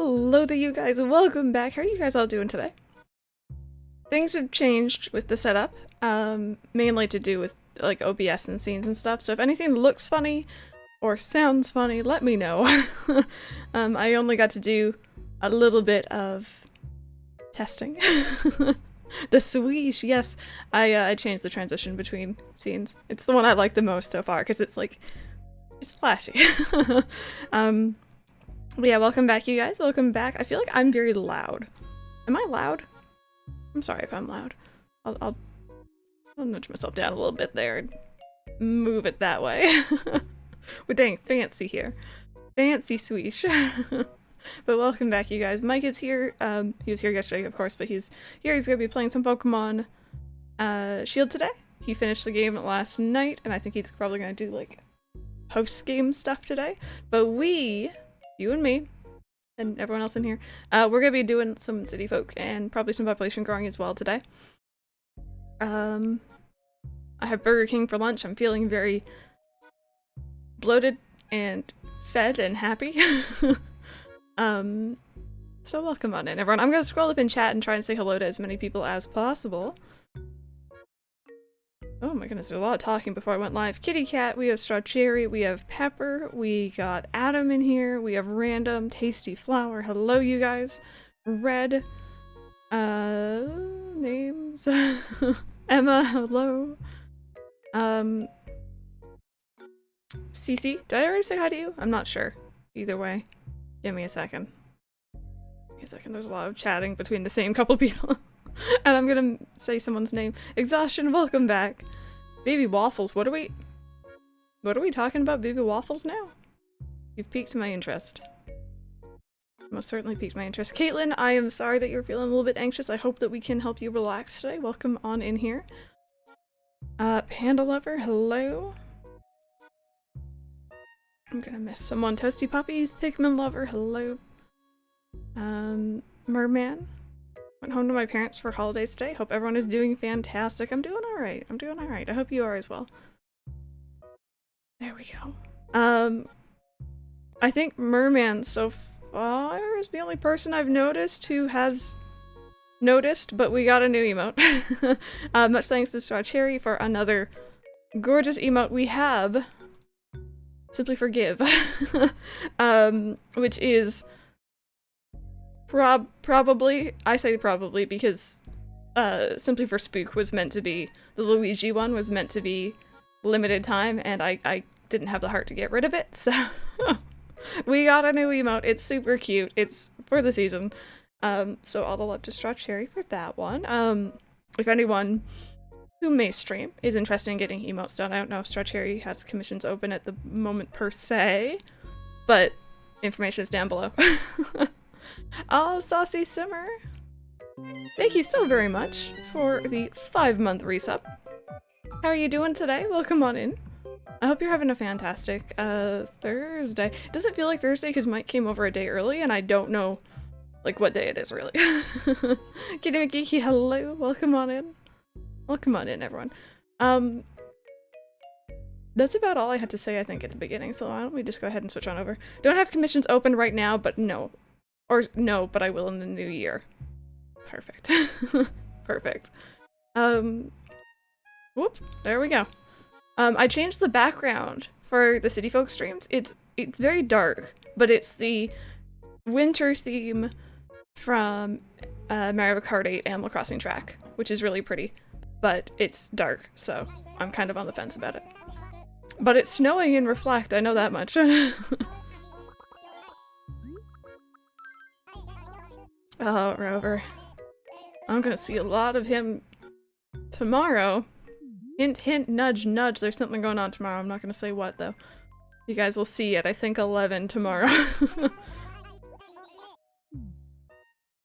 Hello there you guys, welcome back. How are you guys all doing today? Things have changed with the setup, mainly to do with like OBS and scenes and stuff, so if anything looks funny or sounds funny, let me know. I only got to do a little bit of testing. The swish, yes. I changed the transition between scenes. It's the one I like the most so far, because it's like, it's flashy. But yeah, welcome back you guys, welcome back. I feel like I'm very loud. Am I loud? I'm sorry if I'm loud. I'll nudge myself down a little bit there and move it that way. We're dang fancy here. Fancy swish. But welcome back you guys. Mike is here. He was here yesterday of course, but he's here. He's gonna be playing some Pokemon Shield today. He finished the game last night and I think he's probably gonna do like post-game stuff today. But you and me, and everyone else in here, we're gonna be doing some city folk and probably some population growing as well today. I have Burger King for lunch. I'm feeling very bloated and fed and happy. So welcome on in, everyone. I'm gonna scroll up in chat and try and say hello to as many people as possible. Oh my goodness, there's a lot of talking before I went live. Kitty Cat, we have Strawberry, we have Pepper, we got Adam in here, we have Random, Tasty Flower, hello you guys. Red, names, Emma, hello. Cece, did I already say hi to you? I'm not sure. Either way, give me a second. Give me a second, there's a lot of chatting between the same couple people. And I'm gonna say someone's name. Exhaustion, welcome back. Baby Waffles, what are we talking about Baby Waffles now? You've piqued my interest. Most certainly piqued my interest. Caitlin, I am sorry that you're feeling a little bit anxious. I hope that we can help you relax today. Welcome on in here. Panda Lover, hello. I'm gonna miss someone. Toasty Puppies, Pikmin Lover, hello. Merman. Went home to my parents for holidays today. Hope everyone is doing fantastic. I'm doing alright. I'm doing alright. I hope you are as well. There we go. I think Merman so far is the only person I've noticed who has noticed, but we got a new emote. Much thanks to Strawberry for another gorgeous emote. We have Simply Forgive, which is probably, I say probably because Simply for Spook was meant to be, the Luigi one was meant to be limited time and I didn't have the heart to get rid of it, so we got a new emote. It's super cute. It's for the season. So all the love to Strawberry for that one. If anyone who may stream is interested in getting emotes done, I don't know if Strawberry has commissions open at the moment per se, but information is down below. Oh, Saucy Simmer! Thank you so very much for the 5-month resub. How are you doing today? Welcome on in. I hope you're having a fantastic Thursday. It doesn't feel like Thursday because Mike came over a day early and I don't know like what day it is really. Kitty McGeeky, hello, welcome on in. Welcome on in, everyone. That's about all I had to say I think at the beginning, so why don't we just go ahead and switch on over. Don't have commissions open right now, but no. Or no, but I will in the new year. Perfect. Perfect. Whoop, there we go. I changed the background for the City Folk streams. It's very dark, but it's the winter theme from Mario Kart 8 Animal Crossing track, which is really pretty, but it's dark, so I'm kind of on the fence about it. But it's snowing in Reflect, I know that much. Oh, Rover. I'm gonna see a lot of him tomorrow. Hint, hint, nudge, nudge. There's something going on tomorrow. I'm not gonna say what, though. You guys will see it, I think 11 tomorrow.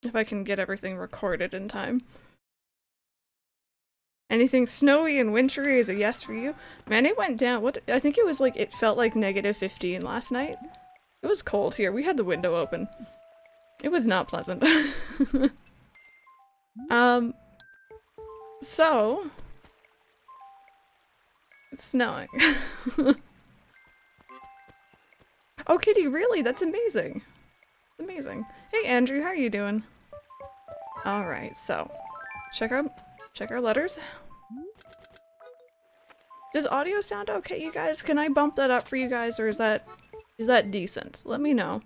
If I can get everything recorded in time. Anything snowy and wintry is a yes for you. Man, it went down. What? I think it was like, it felt like -15 last night. It was cold here. We had the window open. It was not pleasant. So it's snowing. Oh, Kitty, really? That's amazing. Amazing. Hey Andrew, how are you doing? Alright, so check our letters. Does audio sound okay, you guys? Can I bump that up for you guys, or is that decent? Let me know.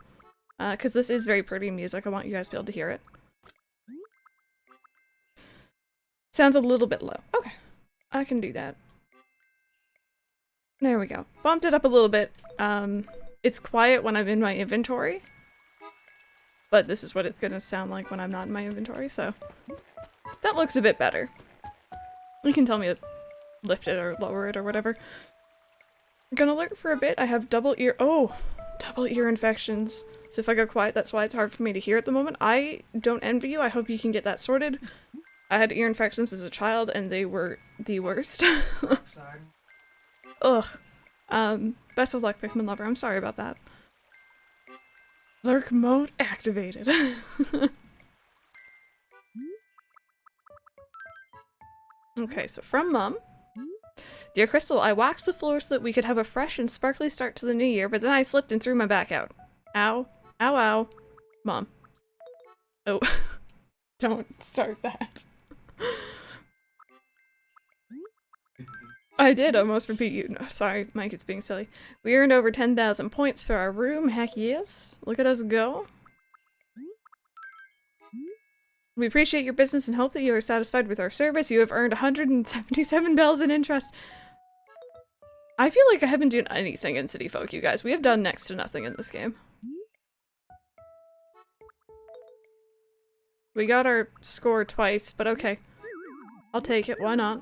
Because this is very pretty music. I want you guys to be able to hear it. Sounds a little bit low. Okay. I can do that. There we go. Bumped it up a little bit. It's quiet when I'm in my inventory. But this is what it's gonna sound like when I'm not in my inventory, so... That looks a bit better. You can tell me to lift it or lower it or whatever. I'm gonna lurk for a bit. I have double ear infections. So if I go quiet, that's why it's hard for me to hear at the moment. I don't envy you. I hope you can get that sorted. I had ear infections as a child and they were the worst. Ugh. Best of luck, Pikmin lover. I'm sorry about that. Lurk mode activated. Okay, so from Mom. Dear Crystal, I waxed the floor so that we could have a fresh and sparkly start to the new year, but then I slipped and threw my back out. Ow. Ow, ow. Mom. Oh. Don't start that. I did almost repeat you. No, sorry, Mike, it's being silly. We earned over 10,000 points for our room. Heck yes. Look at us go. We appreciate your business and hope that you are satisfied with our service. You have earned 177 bells in interest. I feel like I haven't done anything in City Folk, you guys. We have done next to nothing in this game. We got our score twice, but okay. I'll take it, why not?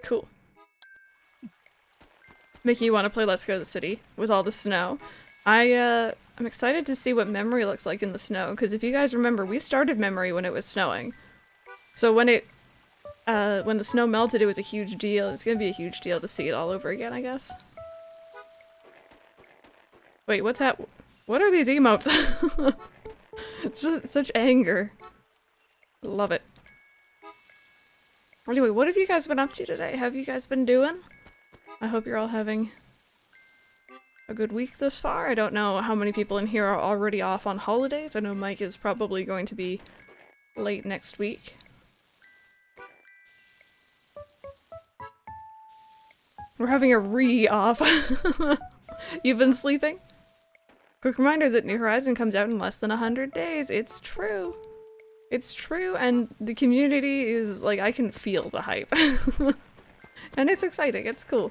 Cool. Mickey, you want to play Let's Go to the City with all the snow? I'm excited to see what memory looks like in the snow, because if you guys remember, we started memory when it was snowing. So when the snow melted, it was a huge deal. It's gonna be a huge deal to see it all over again, I guess. Wait, what's that? What are these emotes? Such anger. Love it. Anyway, what have you guys been up to today? Have you guys been doing? I hope you're all having a good week thus far. I don't know how many people in here are already off on holidays. I know Mike is probably going to be late next week. We're having a re-off. You've been sleeping? Quick reminder that New Horizon comes out in less than 100 days. It's true. It's true, and the community is, like, I can feel the hype. And it's exciting, it's cool.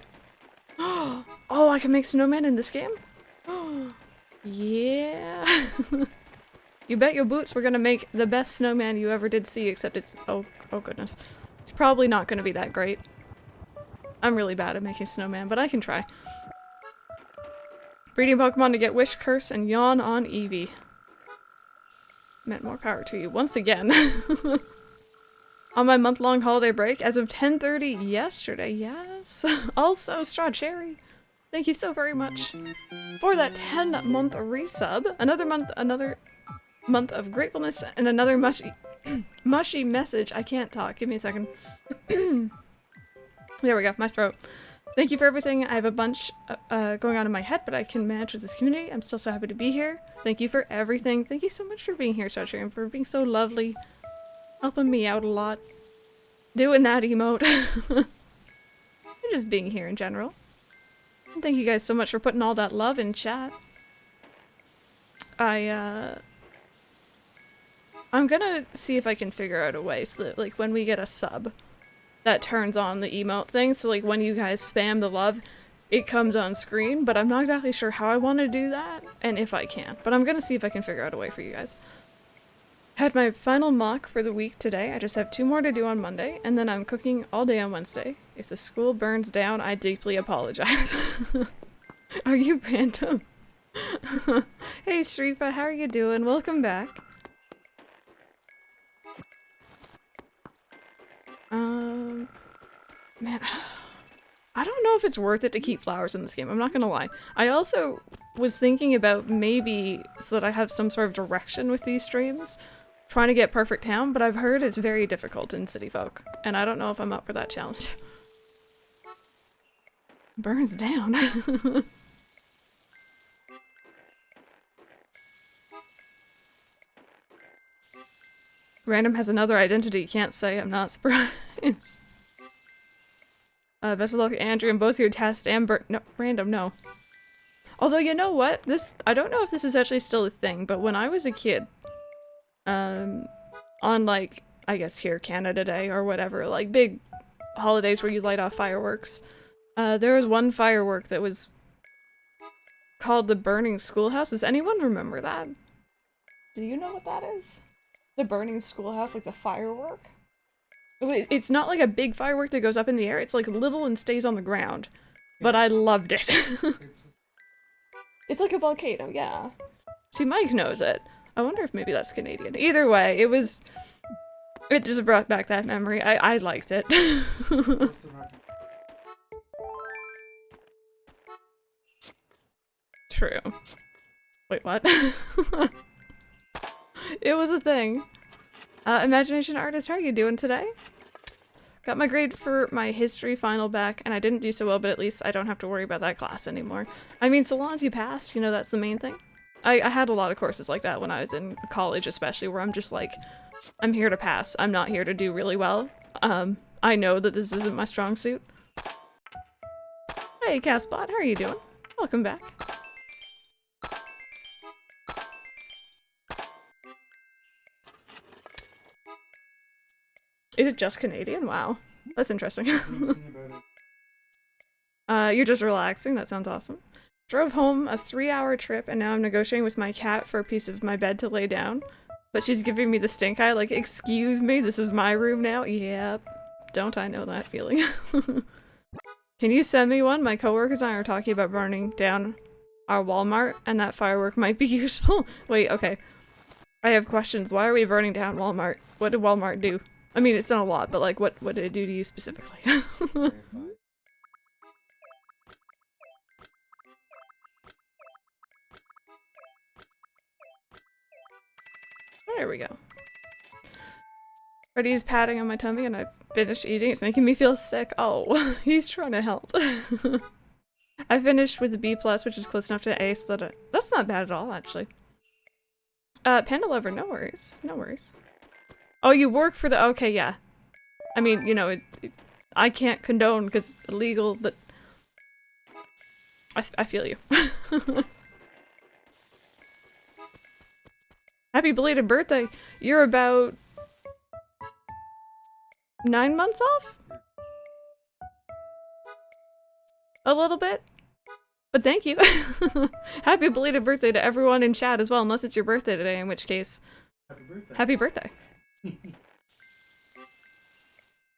Oh, I can make snowmen in this game? Yeah. You bet your boots we're gonna make the best snowman you ever did see, except it's- oh goodness. It's probably not gonna be that great. I'm really bad at making snowman, but I can try. Breeding Pokemon to get Wish, Curse, and Yawn on Eevee. Meant more power to you once again. On my month-long holiday break as of 10:30 yesterday, yes. Also, Straw Cherry, thank you so very much for that 10-month resub. Another month of gratefulness and another mushy message. I can't talk. Give me a second. There we go, my throat. Thank you for everything. I have a bunch going on in my head, but I can manage with this community. I'm still so happy to be here. Thank you for everything. Thank you so much for being here, Starcher, and for being so lovely. Helping me out a lot. Doing that emote. And just being here in general. And thank you guys so much for putting all that love in chat. I'm gonna see if I can figure out a way so that, like, when we get a sub, that turns on the emote thing, so like when you guys spam the love, it comes on screen, but I'm not exactly sure how I want to do that, and if I can. But I'm gonna see if I can figure out a way for you guys. Had my final mock for the week today. I just have 2 more to do on Monday, and then I'm cooking all day on Wednesday. If the school burns down, I deeply apologize. Are you random? Hey Shripa, how are you doing? Welcome back. Man, I don't know if it's worth it to keep flowers in this game, I'm not gonna lie. I also was thinking about maybe, so that I have some sort of direction with these streams, trying to get Perfect Town, but I've heard it's very difficult in City Folk, and I don't know if I'm up for that challenge. Burns down. Random has another identity, can't say, I'm not surprised. Best of luck, Andrew, in both your test and no, Random, no. Although, you know what? I don't know if this is actually still a thing, but when I was a kid, on like, I guess here, Canada Day or whatever, like big holidays where you light off fireworks, there was one firework that was called the Burning Schoolhouse. Does anyone remember that? Do you know what that is? The Burning Schoolhouse, like the firework? It's not like a big firework that goes up in the air, it's like little and stays on the ground. But I loved it. It's like a volcano, yeah. See, Mike knows it. I wonder if maybe that's Canadian. Either way, it just brought back that memory. I liked it. True. Wait, what? It was a thing. Imagination artist, how are you doing today? Got my grade for my history final back, and I didn't do so well, but at least I don't have to worry about that class anymore. I mean, so long as you passed, you know, that's the main thing. I had a lot of courses like that when I was in college, especially, where I'm just like, I'm here to pass. I'm not here to do really well. I know that this isn't my strong suit. Hey, Castbot, how are you doing? Welcome back. Is it just Canadian? Wow. That's interesting. You're just relaxing? That sounds awesome. Drove home a 3-hour trip and now I'm negotiating with my cat for a piece of my bed to lay down. But she's giving me the stink eye like, excuse me, this is my room now? Yep. Don't I know that feeling. Can you send me one? My coworkers and I are talking about burning down our Walmart and that firework might be useful. Wait, okay. I have questions. Why are we burning down Walmart? What did Walmart do? I mean, it's not a lot, but like, what did it do to you specifically? There we go. Freddy's patting on my tummy and I finished eating. It's making me feel sick. Oh, he's trying to help. I finished with a B+, which is close enough to an A, so that's not bad at all, actually. Panda Lover, no worries. No worries. Oh, you work for the- okay, yeah. I mean, you know, I can't condone because it's illegal, but I feel you. Happy belated birthday! You're about 9 months off? A little bit? But thank you! Happy belated birthday to everyone in chat as well, unless it's your birthday today, in which case... Happy birthday! Happy birthday!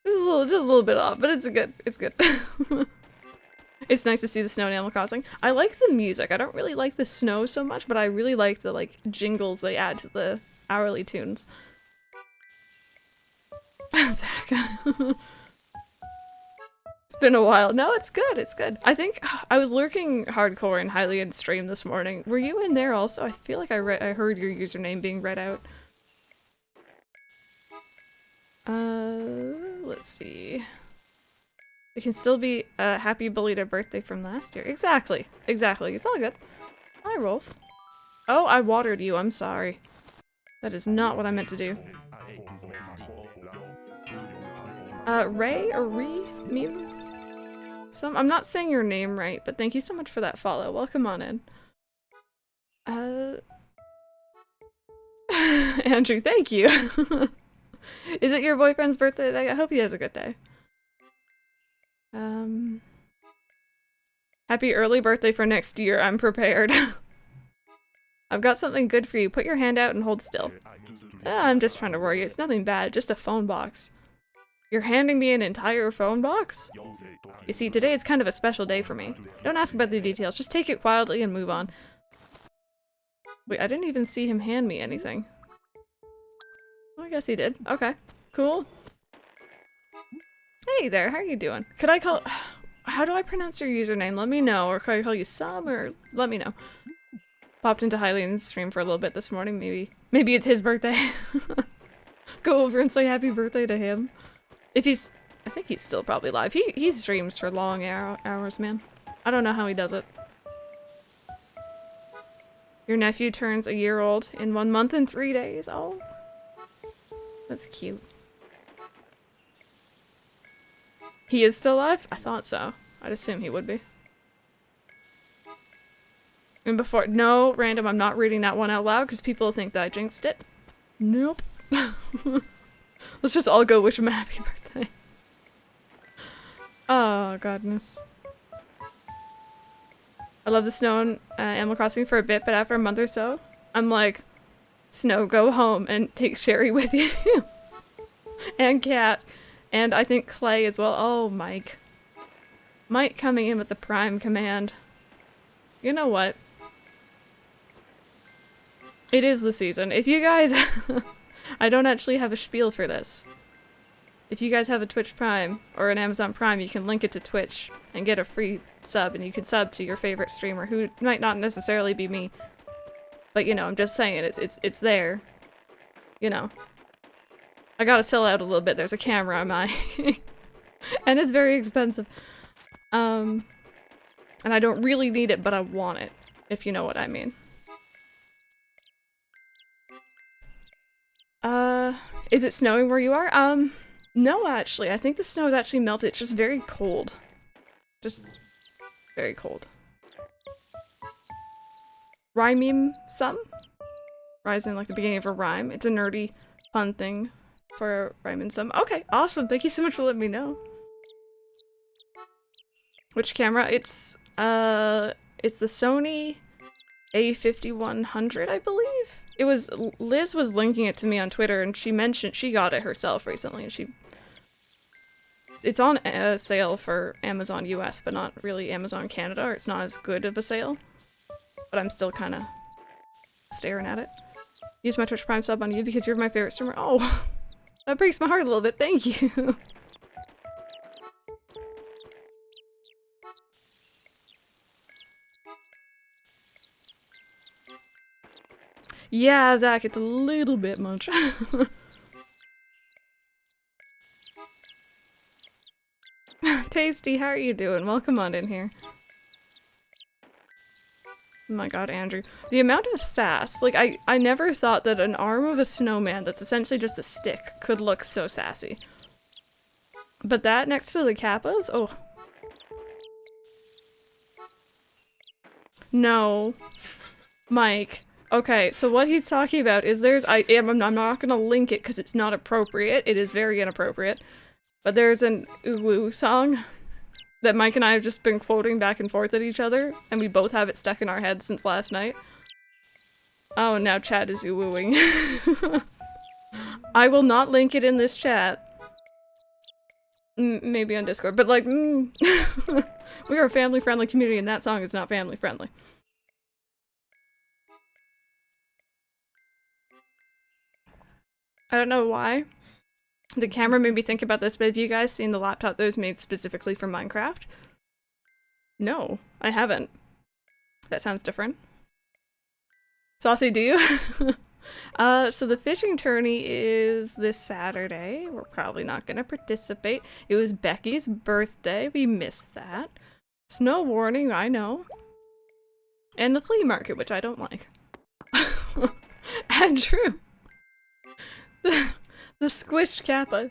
Just a little bit off, but it's good. It's good. It's nice to see the snow in Animal Crossing. I like the music. I don't really like the snow so much, but I really like the like jingles they add to the hourly tunes. Zach. It's been a while. No, it's good. It's good. I think I was lurking hardcore in Hylian's stream this morning. Were you in there also? I feel like I heard your username being read out. Let's see. It can still be a happy belated birthday from last year. Exactly. Exactly. It's all good. Hi, Rolf. Oh, I watered you. I'm sorry. That is not what I meant to do. Ray or meme? I'm not saying your name right, but thank you so much for that follow. Welcome on in. Andrew, thank you. Is it your boyfriend's birthday today? I hope he has a good day. Happy early birthday for next year. I'm prepared. I've got something good for you. Put your hand out and hold still. I'm just trying to worry you. It's nothing bad. Just a phone box. You're handing me an entire phone box? You see, today is kind of a special day for me. Don't ask about the details. Just take it quietly and move on. Wait, I didn't even see him hand me anything. Well, I guess he did. Okay. Cool. Hey there, how are you doing? Could I call- how do I pronounce your username? Let me know, or could I call you Sam, or let me know. Popped into Hylian's stream for a little bit this morning, maybe it's his birthday. Go over and say happy birthday to him. If he's- I think he's still probably live. He streams for long hours, man. I don't know how he does it. Your nephew turns a year old in 1 month and 3 days. Oh. That's cute. He is still alive? I thought so. I'd assume he would be. And before- no, random, I'm not reading that one out loud because people think that I jinxed it. Nope. Let's just all go wish him a happy birthday. Oh, godness. I love the snow in Animal Crossing for a bit, but after a month or so, I'm like, Snow, go home and take Sherry with you. And Cat. And I think Clay as well. Oh, Mike. Mike coming in with the Prime command. You know what? It is the season. If you guys... I don't actually have a spiel for this. If you guys have a Twitch Prime or an Amazon Prime, you can link it to Twitch and get a free sub, and you can sub to your favorite streamer, who might not necessarily be me. But, you know, I'm just saying, it's there. You know. I gotta sell out a little bit, there's a camera on my... and it's very expensive. And I don't really need it, but I want it, if you know what I mean. Is it snowing where you are? No, actually. I think the snow is actually melted. It's just very cold. Just very cold. Rhyme some? Rising like the beginning of a rhyme. It's a nerdy, fun thing for rhyming some. Okay, awesome. Thank you so much for letting me know. Which camera? It's the Sony A5100, I believe? It was- Liz was linking it to me on Twitter, and she mentioned she got it herself recently, and she... It's on a sale for Amazon US, but not really Amazon Canada, or it's not as good of a sale. But I'm still kind of staring at it. Use my Twitch Prime sub on you because you're my favorite streamer. Oh, that breaks my heart a little bit. Thank you. Yeah, Zach, it's a little bit much. Tasty, how are you doing? Welcome on in here. Oh my god, Andrew. The amount of sass. Like, I never thought that an arm of a snowman that's essentially just a stick could look so sassy. But that next to the kappas? Oh. No. Mike. Okay, so what he's talking about is I'm not gonna link it because it's not appropriate. It is very inappropriate. But there's an ooh-woo song that Mike and I have just been quoting back and forth at each other, and we both have it stuck in our heads since last night. Oh, now chat is ooh-wooing. I will not link it in this chat. Maybe on Discord, but like, we are a family-friendly community and that song is not family-friendly. I don't know why. The camera made me think about this, but have you guys seen the laptop that was made specifically for Minecraft? No, I haven't. That sounds different. Saucy, do you? So the fishing tourney is this Saturday. We're probably not gonna participate. It was Becky's birthday. We missed that. Snow warning, I know. And the flea market, which I don't like. Andrew! The squished kappa.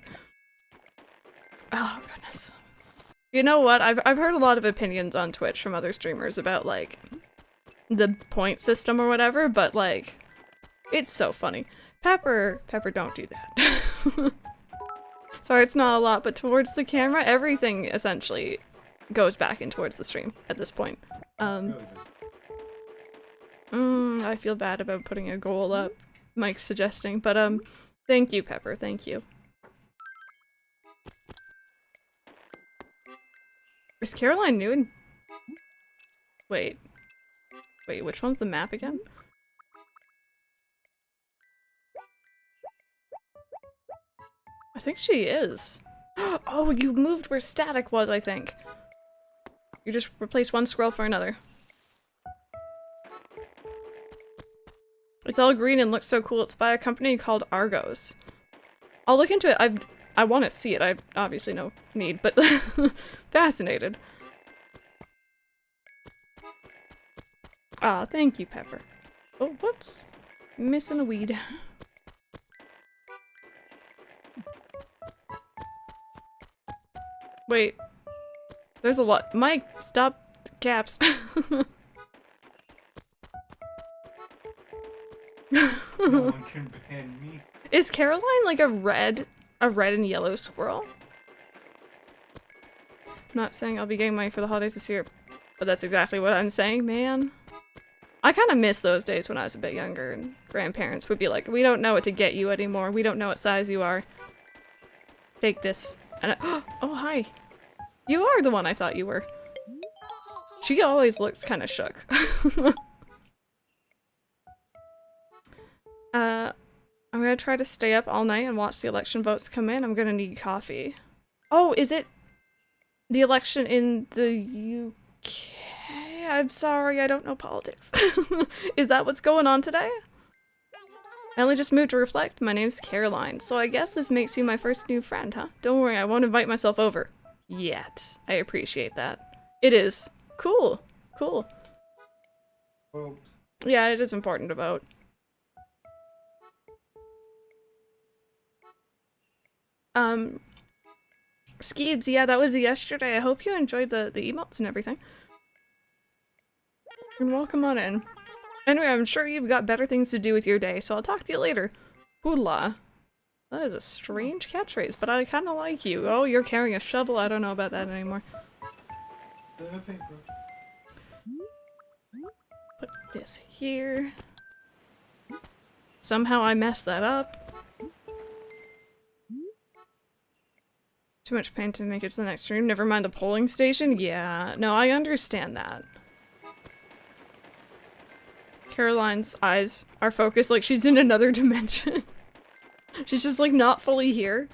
Oh, goodness. You know what? I've heard a lot of opinions on Twitch from other streamers about, like, the point system or whatever, but, like, it's so funny. Pepper, don't do that. Sorry, it's not a lot, but towards the camera, everything essentially goes back in towards the stream at this point. I feel bad about putting a goal up, Mike's suggesting, but, thank you, Pepper, thank you. Is Caroline new in- Wait, which one's the map again? I think she is. Oh, you moved where static was, I think. You just replaced one scroll for another. It's all green and looks so cool. It's by a company called Argos. I'll look into it. I want to see it. I obviously no need, but fascinated. Ah, thank you, Pepper. Oh, whoops. Missing a weed. Wait. There's a lot. Mike, stop caps. No one can ban me. Is Caroline like a red and yellow squirrel? I'm not saying I'll be getting money for the holidays this year, but that's exactly what I'm saying, man. I kind of miss those days when I was a bit younger and grandparents would be like, we don't know what to get you anymore. We don't know what size you are. Take this. And oh, hi. You are the one I thought you were. She always looks kind of shook. I'm gonna try to stay up all night and watch the election votes come in. I'm gonna need coffee. Oh, is it the election in the UK? I'm sorry, I don't know politics. Is that what's going on today? I only just moved to Reflect. My name's Caroline, so I guess this makes you my first new friend, huh? Don't worry, I won't invite myself over. Yet. I appreciate that. It is. Cool. Cool. Vote. Yeah, it is important to vote. Skeebs, yeah, that was yesterday. I hope you enjoyed the emotes and everything. And welcome on in. Anyway, I'm sure you've got better things to do with your day, so I'll talk to you later. Hoola. That is a strange catchphrase, but I kind of like you. Oh, you're carrying a shovel? I don't know about that anymore. Put this here. Somehow I messed that up. Too much pain to make it to the next stream. Never mind the polling station? Yeah, no, I understand that. Caroline's eyes are focused like she's in another dimension. She's just like not fully here.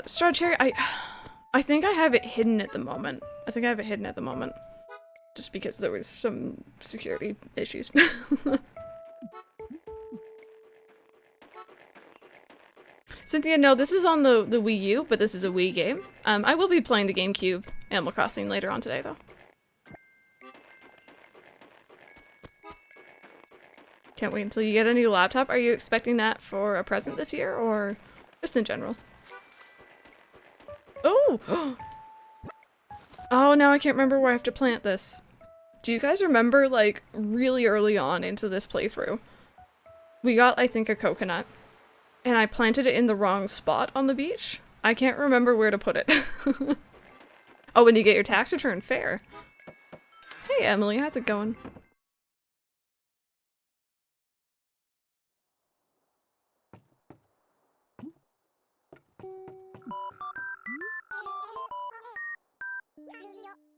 Strawberry, I think I have it hidden at the moment. Just because there was some security issues. Cynthia, no, this is on the Wii U, but this is a Wii game. I will be playing the GameCube Animal Crossing later on today, though. Can't wait until you get a new laptop. Are you expecting that for a present this year, or just in general? Oh! Oh, now I can't remember where I have to plant this. Do you guys remember, like, really early on into this playthrough? We got, I think, a coconut. And I planted it in the wrong spot on the beach. I can't remember where to put it. Oh, when you get your tax return, fair. Hey Emily, how's it going?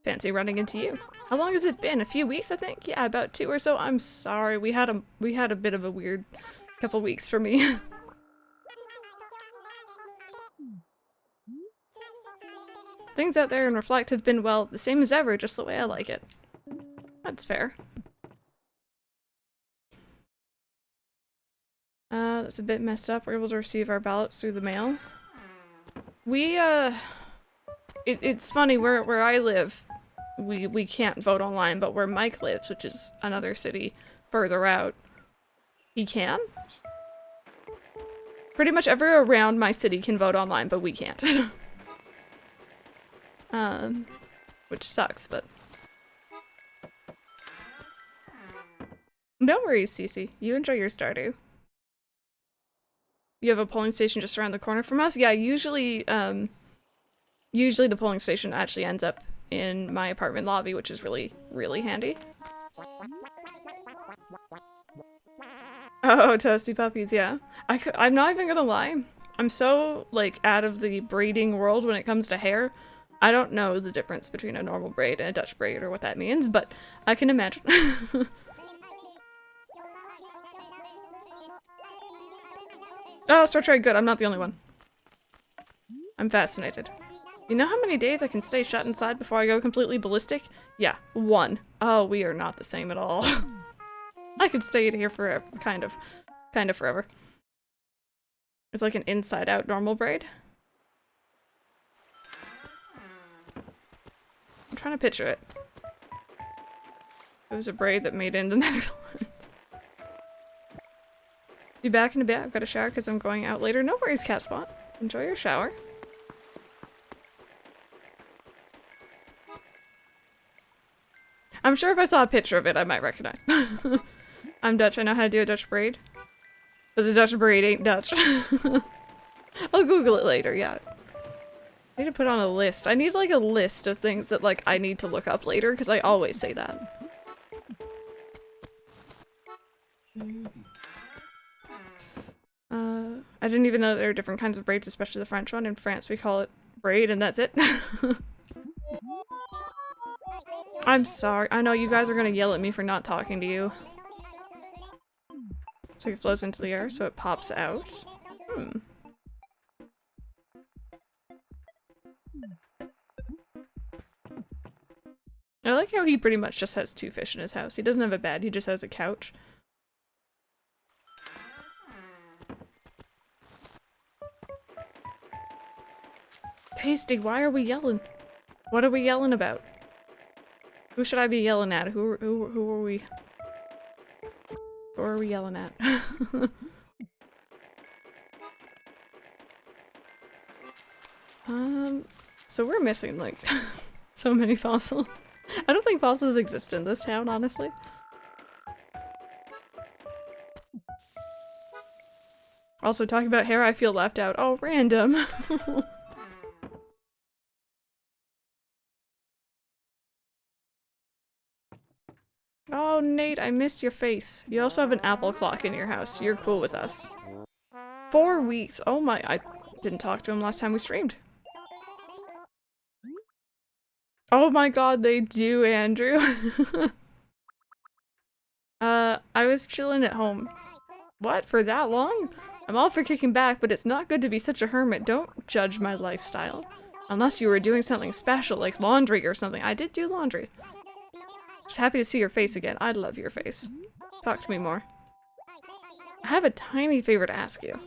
Fancy running into you. How long has it been? A few weeks, I think? Yeah, about 2 or so. I'm sorry, we had a bit of a weird couple weeks for me. Things out there in Reflect have been, well, the same as ever, just the way I like it. That's fair. That's a bit messed up. We're able to receive our ballots through the mail. We, it's funny, where I live, we can't vote online, but where Mike lives, which is another city further out, he can? Pretty much everywhere around my city can vote online, but we can't. Which sucks, but... No worries, Cece. You enjoy your Stardew. You have a polling station just around the corner from us? Yeah, usually the polling station actually ends up in my apartment lobby, which is really, really handy. Oh, toasty puppies, yeah. I'm not even gonna lie. I'm so, like, out of the braiding world when it comes to hair. I don't know the difference between a normal braid and a Dutch braid or what that means, but I can imagine. Oh, Star Trek, good. I'm not the only one. I'm fascinated. You know how many days I can stay shut inside before I go completely ballistic? Yeah, 1. Oh, we are not the same at all. I could stay here forever, kind of forever. It's like an inside-out normal braid. I'm trying to picture it. It was a braid that made in the Netherlands. Be back in a bit. I've got a shower because I'm going out later. No worries, Cat Spot. Enjoy your shower. I'm sure if I saw a picture of it, I might recognize. I'm Dutch. I know how to do a Dutch braid. But the Dutch braid ain't Dutch. I'll Google it later, yeah. I need to put on a list. I need like a list of things that like I need to look up later because I always say that. I didn't even know there are different kinds of braids, especially the French one. In France we call it braid and that's it. I'm sorry. I know you guys are gonna yell at me for not talking to you. So it flows into the air so it pops out. Hmm. I like how he pretty much just has 2 fish in his house. He doesn't have a bed, he just has a couch. Tasty, why are we yelling? What are we yelling about? Who should I be yelling at? Who are we? Who are we yelling at? So we're missing like so many fossils. I don't think fossils exist in this town, honestly. Also, talking about hair, I feel left out. Oh, random. Oh, Nate, I missed your face. You also have an apple clock in your house. You're cool with us. 4 weeks. Oh my, I didn't talk to him last time we streamed. Oh my god, they do, Andrew. I was chilling at home. What? For that long? I'm all for kicking back, but it's not good to be such a hermit. Don't judge my lifestyle. Unless you were doing something special, like laundry or something. I did do laundry. Just happy to see your face again. I love your face. Talk to me more. I have a tiny favor to ask you.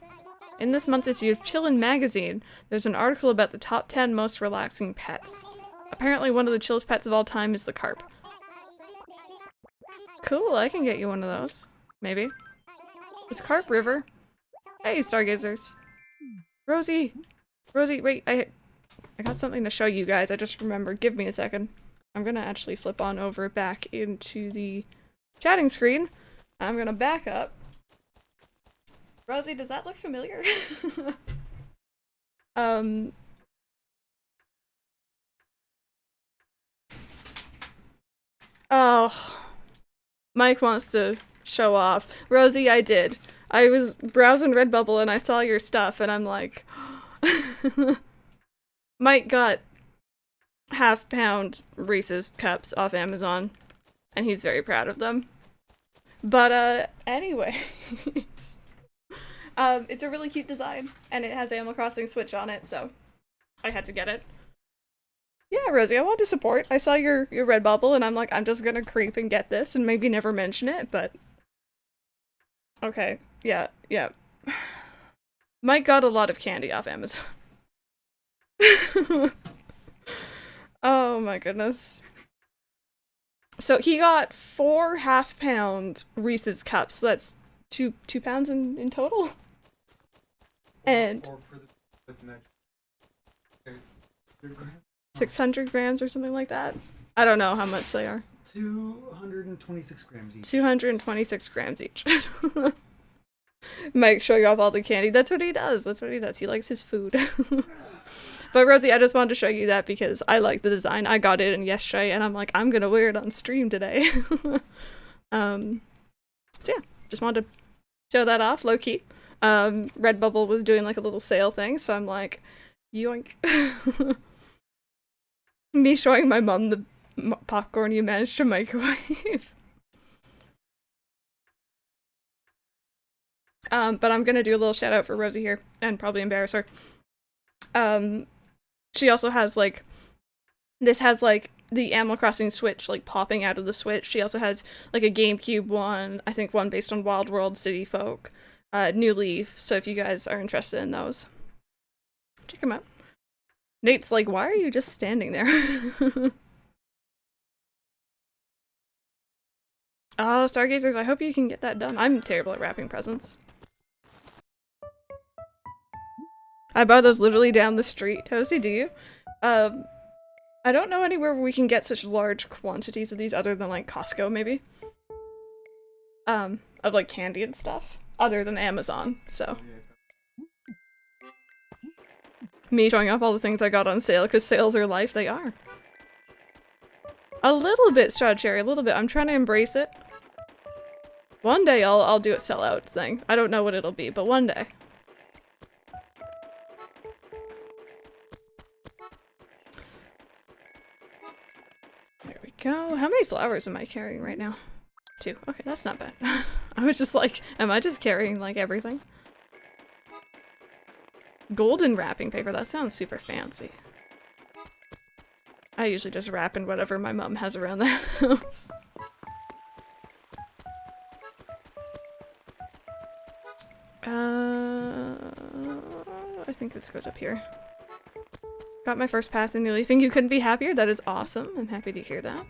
In this month's issue of Chillin' magazine, there's an article about the top 10 most relaxing pets. Apparently one of the chillest pets of all time is the carp. Cool, I can get you one of those. Maybe. It's Carp River. Hey, stargazers. Rosie! Rosie, wait, I got something to show you guys. I just remembered. Give me a second. I'm gonna actually flip on over back into the chatting screen. I'm gonna back up. Rosie, does that look familiar? Oh. Mike wants to show off. Rosie, I did. I was browsing Redbubble and I saw your stuff and I'm like... Mike got half-pound Reese's cups off Amazon and he's very proud of them. But, anyways... it's a really cute design and it has Animal Crossing Switch on it, so I had to get it. Yeah, Rosie, I want to support. I saw your Redbubble and I'm like, I'm just gonna creep and get this and maybe never mention it, but... Okay, yeah. Mike got a lot of candy off Amazon. Oh my goodness. So he got 4 half-pound Reese's cups, so that's 2 pounds in total? And... 600 grams or something like that? I don't know how much they are. 226 grams each. 226 grams each. Mike showing off all the candy. That's what he does. That's what he does. He likes his food. But Rosie, I just wanted to show you that because I like the design. I got it in yesterday and I'm like, I'm gonna wear it on stream today. So yeah, just wanted to show that off, low-key. Redbubble was doing like a little sale thing, so I'm like, yoink. Me showing my mom the popcorn you managed to microwave. But I'm gonna do a little shout out for Rosie here, and probably embarrass her. She also has like, this has like the Animal Crossing Switch like popping out of the Switch. She also has like a GameCube one, I think one based on Wild World City Folk, New Leaf, so if you guys are interested in those, check them out. Nate's like, why are you just standing there? Oh, stargazers, I hope you can get that done. I'm terrible at wrapping presents. I buy those literally down the street. Toasty, do you? I don't know anywhere where we can get such large quantities of these other than like Costco, maybe. Of like candy and stuff. Other than Amazon, so. Me showing up all the things I got on sale, because sales are life, they are. A little bit, Stroud Cherry, a little bit. I'm trying to embrace it. One day I'll do a sellout thing. I don't know what it'll be, but one day. There we go. How many flowers am I carrying right now? 2. Okay, that's not bad. I was just like, am I just carrying like everything? Golden wrapping paper, that sounds super fancy. I usually just wrap in whatever my mom has around the house. I think this goes up here. Got my first path in New Leafing. You couldn't be happier? That is awesome. I'm happy to hear that.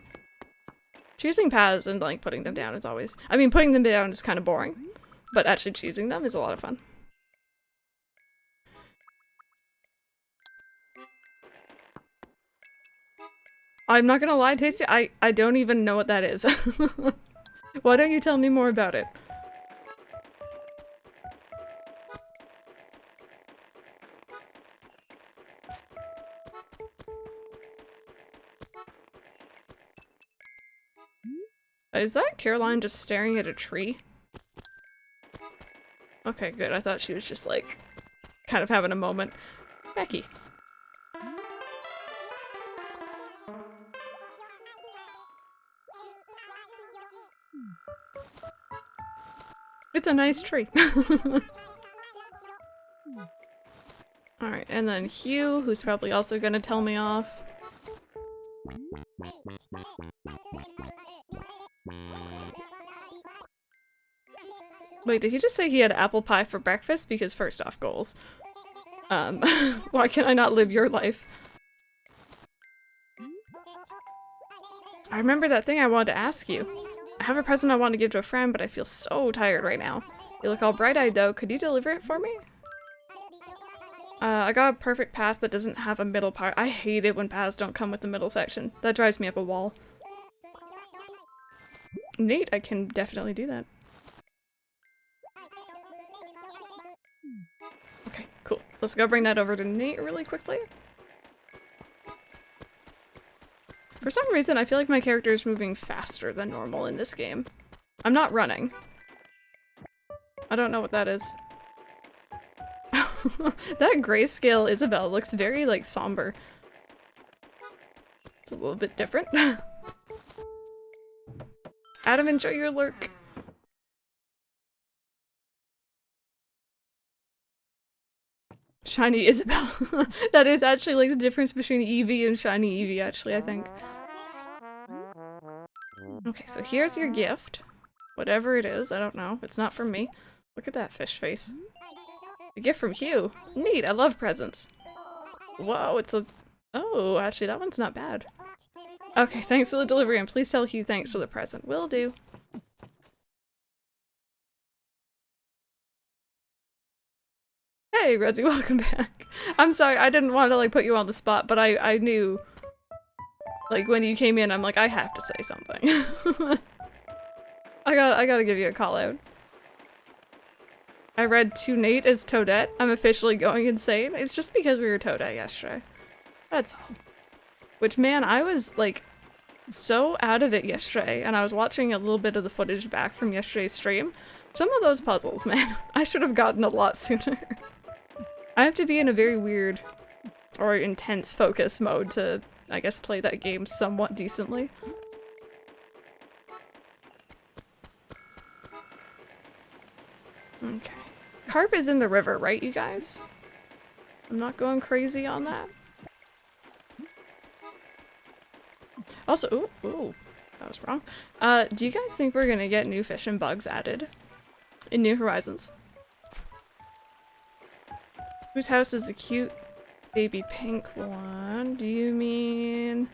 Choosing paths and like putting them down is always— I mean, putting them down is kind of boring, but actually choosing them is a lot of fun. I'm not gonna lie, Tasty, I don't even know what that is. Why don't you tell me more about it? Is that Caroline just staring at a tree? Okay, good. I thought she was just like kind of having a moment. Becky. It's a nice tree. Alright, and then Hugh, who's probably also gonna tell me off. Wait, did he just say he had apple pie for breakfast? Because first off, goals. Why can I not live your life? I remember that thing I wanted to ask you. I have a present I want to give to a friend, but I feel so tired right now. You look all bright-eyed though. Could you deliver it for me? I got a perfect path but doesn't have a middle part. I hate it when paths don't come with the middle section. That drives me up a wall. Neat, I can definitely do that. Okay, cool. Let's go bring that over to Nate really quickly. For some reason, I feel like my character is moving faster than normal in this game. I'm not running. I don't know what that is. That grayscale Isabel looks very, like, somber. It's a little bit different. Adam, enjoy your lurk. Shiny Isabel. That is actually, like, the difference between Eevee and Shiny Eevee, actually, I think. Okay, so here's your gift. Whatever it is, I don't know. It's not from me. Look at that fish face. A gift from Hugh. Neat, I love presents. Whoa, it's a— oh, actually that one's not bad. Okay, thanks for the delivery, and please tell Hugh thanks for the present. Will do. Hey, Rosie, welcome back. I'm sorry, I didn't want to, like, put you on the spot, but I knew, like, when you came in, I'm like, I have to say something. I gotta give you a call out. I read to Nate as Toadette. I'm officially going insane. It's just because we were Toadette yesterday. That's all. Which, man, I was, like, so out of it yesterday, and I was watching a little bit of the footage back from yesterday's stream. Some of those puzzles, man, I should have gotten a lot sooner. I have to be in a very weird or intense focus mode to, I guess, play that game somewhat decently. Okay. Carp is in the river, right, you guys? I'm not going crazy on that. Also, ooh, that was wrong. Do you guys think we're gonna get new fish and bugs added in New Horizons? Whose house is the cute baby pink one? Do you mean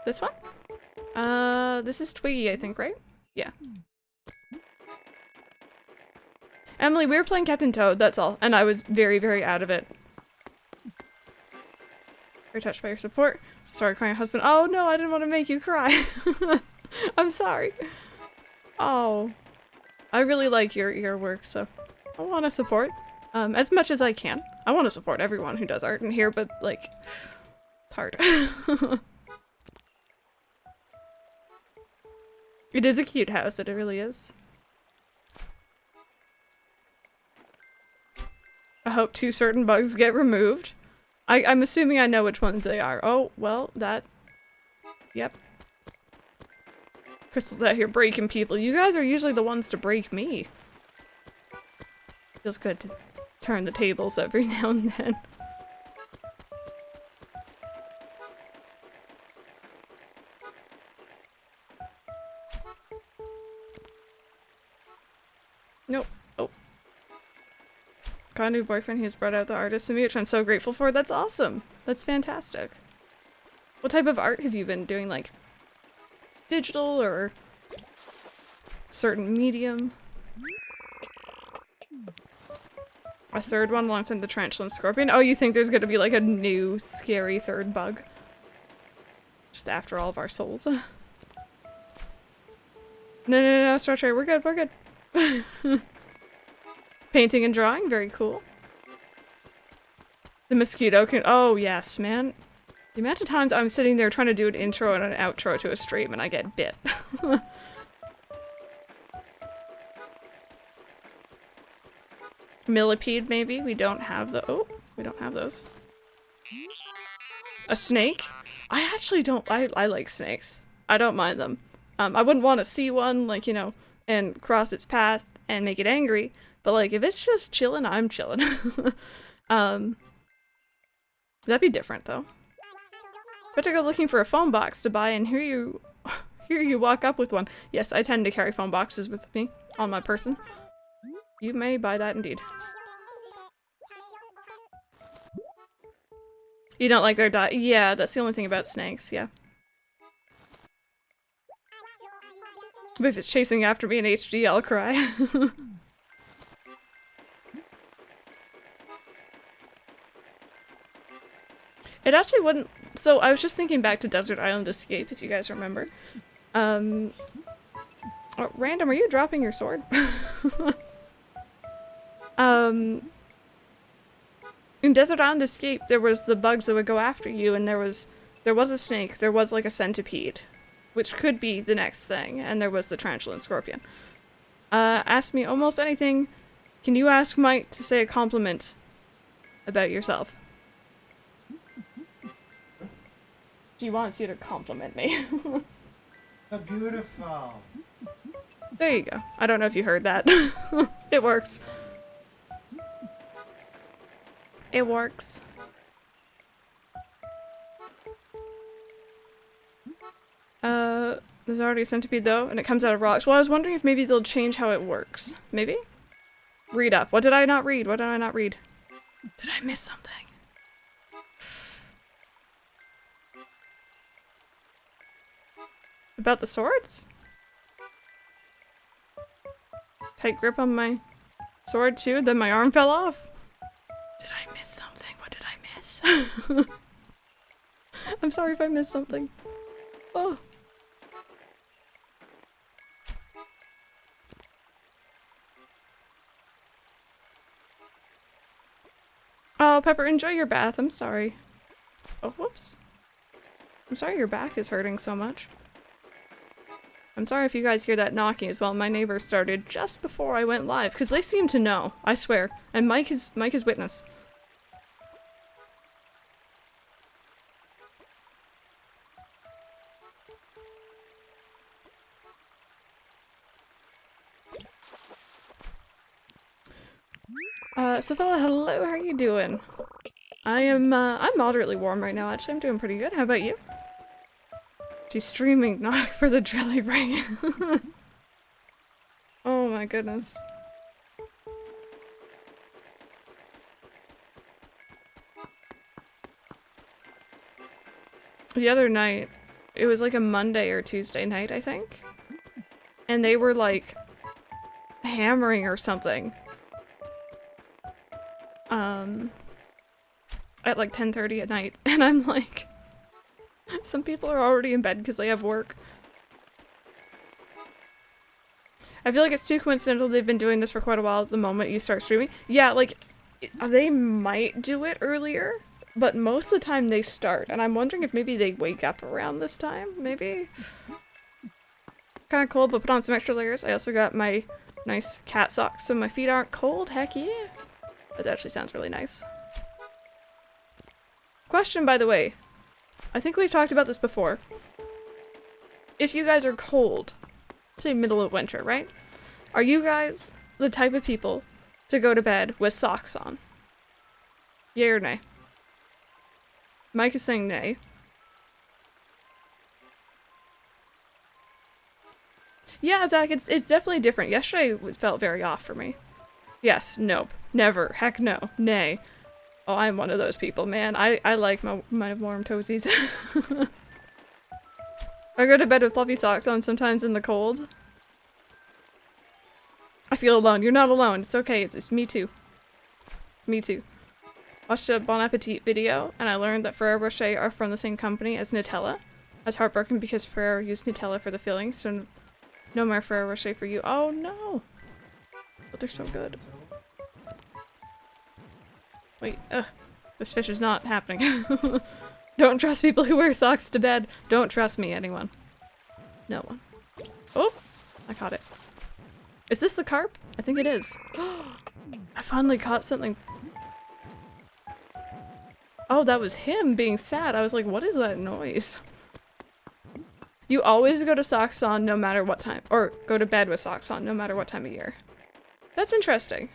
this one? This is Twiggy, I think, right? Yeah. Emily, we were playing Captain Toad, that's all. And I was very, very out of it. Very touched by your support. Sorry, crying husband. Oh no, I didn't want to make you cry. I'm sorry. Oh. I really like your work, so I want to support as much as I can. I want to support everyone who does art in here, but like, it's hard. It is a cute house, it really is. I hope 2 certain bugs get removed. I'm assuming I know which ones they are. Oh, well, that... Yep. Crystal's out here breaking people. You guys are usually the ones to break me. Feels good to turn the tables every now and then. Nope. Oh. Got a new boyfriend. He's brought out the artist in me, which I'm so grateful for. That's awesome. That's fantastic. What type of art have you been doing? Like, digital or certain medium? A third one alongside the tarantula and scorpion. Oh, you think there's gonna be like a new scary third bug? Just after all of our souls. No, Star Trek, we're good, we're good. Painting and drawing, very cool. The mosquito can- oh yes, man. The amount of times I'm sitting there trying to do an intro and an outro to a stream and I get bit. Millipede, maybe? We don't have the- oh, we don't have those. A snake? I actually don't- I like snakes. I don't mind them. I wouldn't want to see one, like, you know, and cross its path and make it angry, but like, if it's just chilling, I'm chilling. That'd be different, though. But to go looking for a phone box to buy, and here you walk up with one. Yes, I tend to carry phone boxes with me on my person. You may buy that indeed. You don't like their diet? Yeah, that's the only thing about snakes, yeah. But if it's chasing after me in HD, I'll cry. It actually wouldn't- so I was just thinking back to Desert Island Escape, if you guys remember. Oh, Random, are you dropping your sword? In Desert Island Escape, there was the bugs that would go after you, and there was a snake, there was like a centipede, which could be the next thing, and there was the tarantula and scorpion. Ask me almost anything. Can you ask Mike to say a compliment about yourself? She wants you to compliment me. So beautiful. There you go. I don't know if you heard that. It works. It works. There's already a centipede though, and it comes out of rocks. Well, I was wondering if maybe they'll change how it works. Maybe? Read up. What did I not read? What did I not read? Did I miss something? About the swords? Tight grip on my sword too, then my arm fell off. Did I miss something? What did I miss? I'm sorry if I missed something. Oh. Oh, Pepper, enjoy your bath. I'm sorry. Oh, whoops. I'm sorry your back is hurting so much. I'm sorry if you guys hear that knocking as well. My neighbor started just before I went live, because they seem to know, I swear. And Mike is witness. Sophia, hello, how are you doing? I'm moderately warm right now, actually. I'm doing pretty good. How about you? She's streaming knock for the drilly ring. Oh my goodness. The other night, it was like a Monday or Tuesday night, I think. And they were like hammering or something. at like 10:30 at night, and I'm like, some people are already in bed because they have work. I feel like it's too coincidental they've been doing this for quite a while at the moment you start streaming. Yeah, like, they might do it earlier, but most of the time they start, and I'm wondering if maybe they wake up around this time, maybe? Kinda cold, but put on some extra layers. I also got my nice cat socks so my feet aren't cold, heck yeah! That actually sounds really nice. Question, by the way. I think we've talked about this before. If you guys are cold, say middle of winter, right? Are you guys the type of people to go to bed with socks on? Yay or nay? Mike is saying nay. Yeah, Zach, it's definitely different. Yesterday it felt very off for me. Yes, nope, never, heck no, nay. Oh, I'm one of those people, man. I like my warm toesies. I go to bed with fluffy socks on sometimes in the cold. I feel alone. You're not alone. It's okay. It's me too. Me too. Watched a Bon Appetit video, and I learned that Ferrero Rocher are from the same company as Nutella. I was heartbroken because Ferrero used Nutella for the filling, so no more Ferrero Rocher for you. Oh no! But they're so good. Wait, this fish is not happening. Don't trust people who wear socks to bed. Don't trust me, anyone. No one. Oh! I caught it. Is this the carp? I think it is. I finally caught something. Oh, that was him being sad. I was like, what is that noise? You always go to socks on no matter what time. Or go to bed with socks on no matter what time of year. That's interesting.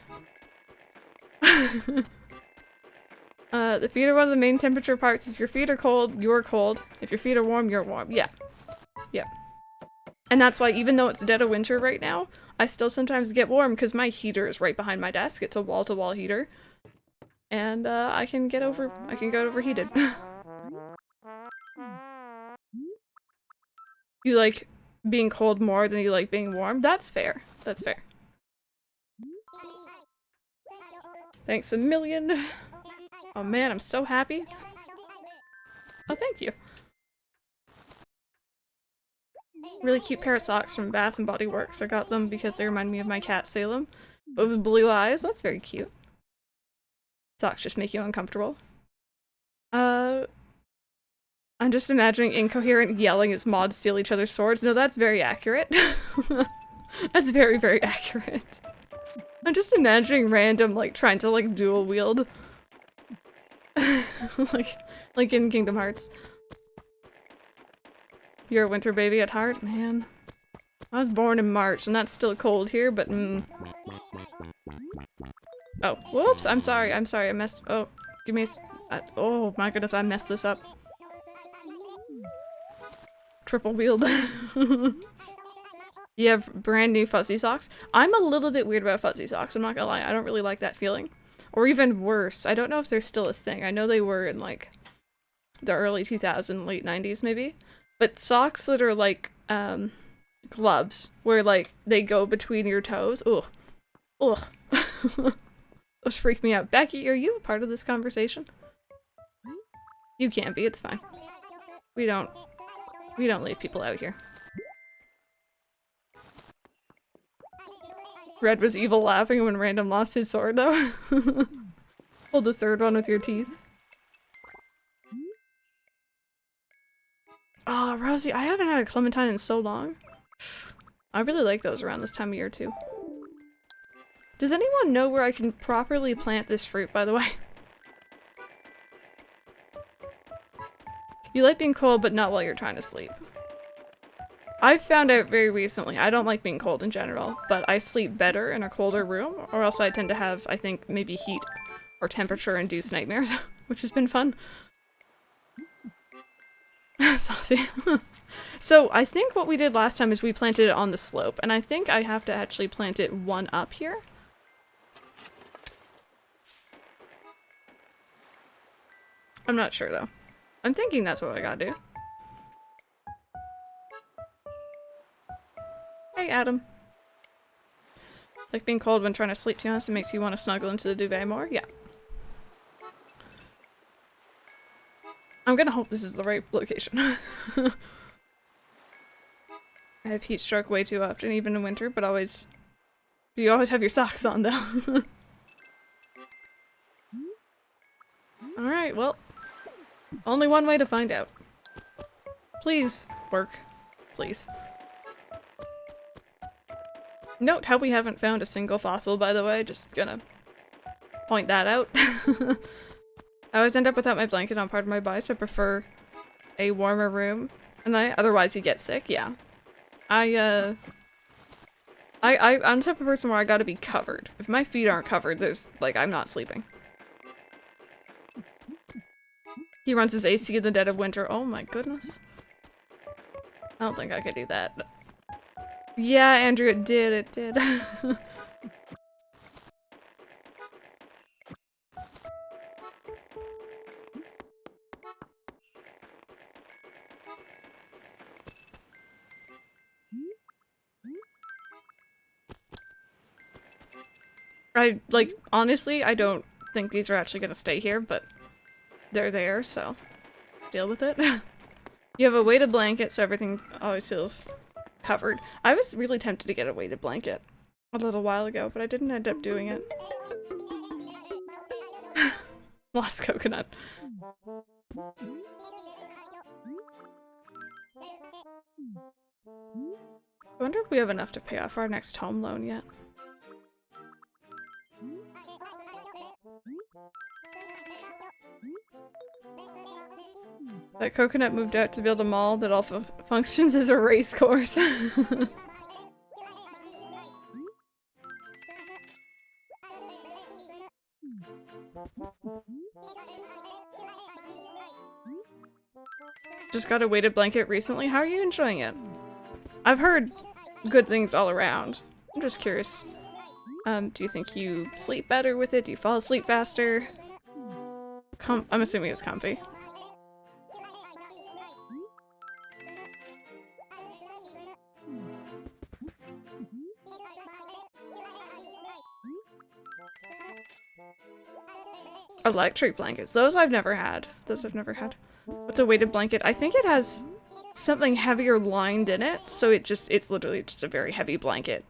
The feet are one of the main temperature parts. If your feet are cold, you're cold. If your feet are warm, you're warm. Yeah. Yeah. And that's why even though it's dead of winter right now, I still sometimes get warm because my heater is right behind my desk. It's a wall-to-wall heater. And I can get overheated. You like being cold more than you like being warm? That's fair. That's fair. Thanks a million. Oh man, I'm so happy. Oh, thank you. Really cute pair of socks from Bath and Body Works. I got them because they remind me of my cat Salem, but with blue eyes. That's very cute. Socks just make you uncomfortable. I'm just imagining incoherent yelling as mods steal each other's swords. No, that's very accurate. That's very, very accurate. I'm just imagining random, like, trying to, like, dual wield. like in Kingdom Hearts. You're a winter baby at heart? Man. I was born in March, and that's still cold here, but Oh, whoops! I'm sorry, I messed- oh, give me a oh my goodness, I messed this up. Triple wield. You have brand new fuzzy socks? I'm a little bit weird about fuzzy socks, I'm not gonna lie, I don't really like that feeling. Or even worse, I don't know if they're still a thing. I know they were in, like, the early 2000s, late 90s maybe. But socks that are like, gloves, where, like, they go between your toes. Ugh. Ugh. Those freak me out. Becky, are you a part of this conversation? You can't be, it's fine. We don't leave people out here. Red was evil laughing when Random lost his sword, though. Hold the third one with your teeth. Oh, Rosie, I haven't had a clementine in so long. I really like those around this time of year, too. Does anyone know where I can properly plant this fruit, by the way? You like being cold, but not while you're trying to sleep. I found out very recently, I don't like being cold in general, but I sleep better in a colder room, or else I tend to have, I think, maybe heat or temperature-induced nightmares, which has been fun. Saucy. So, I think what we did last time is we planted it on the slope, and I think I have to actually plant it one up here. I'm not sure, though. I'm thinking that's what I gotta do. Hey, Adam. Like being cold when trying to sleep, to be honest, it makes you want to snuggle into the duvet more? Yeah. I'm gonna hope this is the right location. I have heat stroke way too often, even in winter, but always... You always have your socks on, though. Alright, well... Only one way to find out. Please, work. Please. Note how we haven't found a single fossil, by the way, just gonna point that out. I always end up without my blanket on part of my body, so I prefer a warmer room. And otherwise you get sick, yeah. I'm the type of person where I gotta be covered. If my feet aren't covered, there's, like, I'm not sleeping. He runs his AC in the dead of winter. Oh my goodness. I don't think I could do that. Yeah, Andrew, it did. Honestly, I don't think these are actually gonna stay here, but they're there, so deal with it. You have a weighted blanket, so everything always feels covered. I was really tempted to get a weighted blanket a little while ago, but I didn't end up doing it. Lost coconut. I wonder if we have enough to pay off our next home loan yet. That coconut moved out to build a mall that also functions as a race course. Just got a weighted blanket recently. How are you enjoying it? I've heard good things all around. I'm just curious. Do you think you sleep better with it? Do you fall asleep faster? I'm assuming it's comfy. Electric blankets. Those I've never had. What's a weighted blanket? I think it has something heavier lined in it, so it's literally just a very heavy blanket.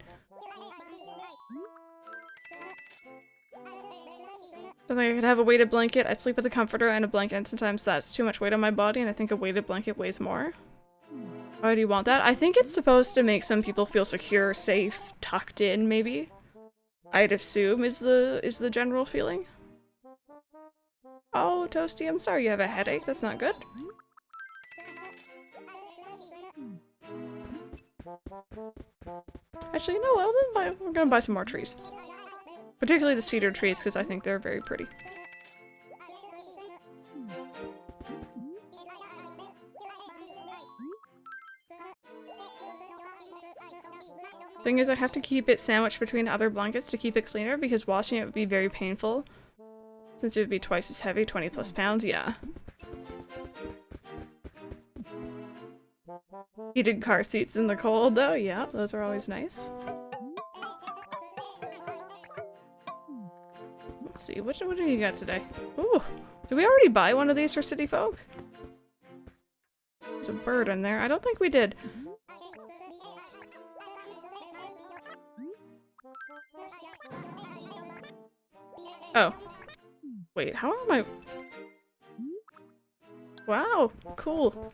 I think I could have a weighted blanket. I sleep with a comforter and a blanket, and sometimes that's too much weight on my body, and I think a weighted blanket weighs more. Why do you want that? I think it's supposed to make some people feel secure, safe, tucked in, maybe. I'd assume is the general feeling. Oh, Toasty, I'm sorry you have a headache. That's not good. Actually, you know what? We're gonna buy some more trees. Particularly the cedar trees, because I think they're very pretty. Thing is, I have to keep it sandwiched between other blankets to keep it cleaner, because washing it would be very painful. Since it would be twice as heavy, 20 plus pounds, yeah. Heated car seats in the cold, though, yeah, those are always nice. Let's see, what do you got today? Ooh, did we already buy one of these for city folk? There's a bird in there. I don't think we did. Oh. Wait, how am I? Wow, cool.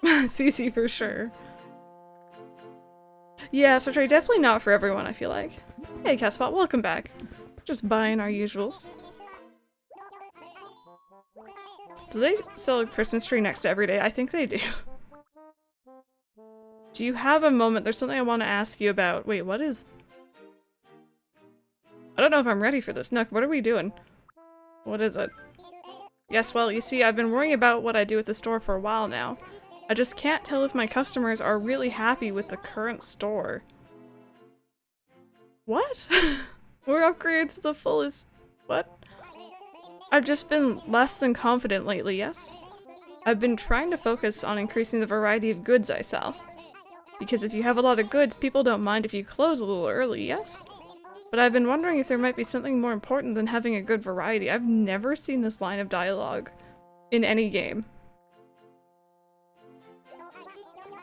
CC for sure. Yeah, so tray definitely not for everyone, I feel like. Hey, Catspot, welcome back. Just buying our usuals. Do they sell a Christmas tree next to every day? I think they do. Do you have a moment? There's something I want to ask you about. Wait, what is... I don't know if I'm ready for this. Nook, what are we doing? What is it? Yes, well, you see, I've been worrying about what I do at the store for a while now. I just can't tell if my customers are really happy with the current store. What? We're upgraded to the fullest... What? I've just been less than confident lately, yes? I've been trying to focus on increasing the variety of goods I sell. Because if you have a lot of goods, people don't mind if you close a little early, yes? But I've been wondering if there might be something more important than having a good variety. I've never seen this line of dialogue in any game.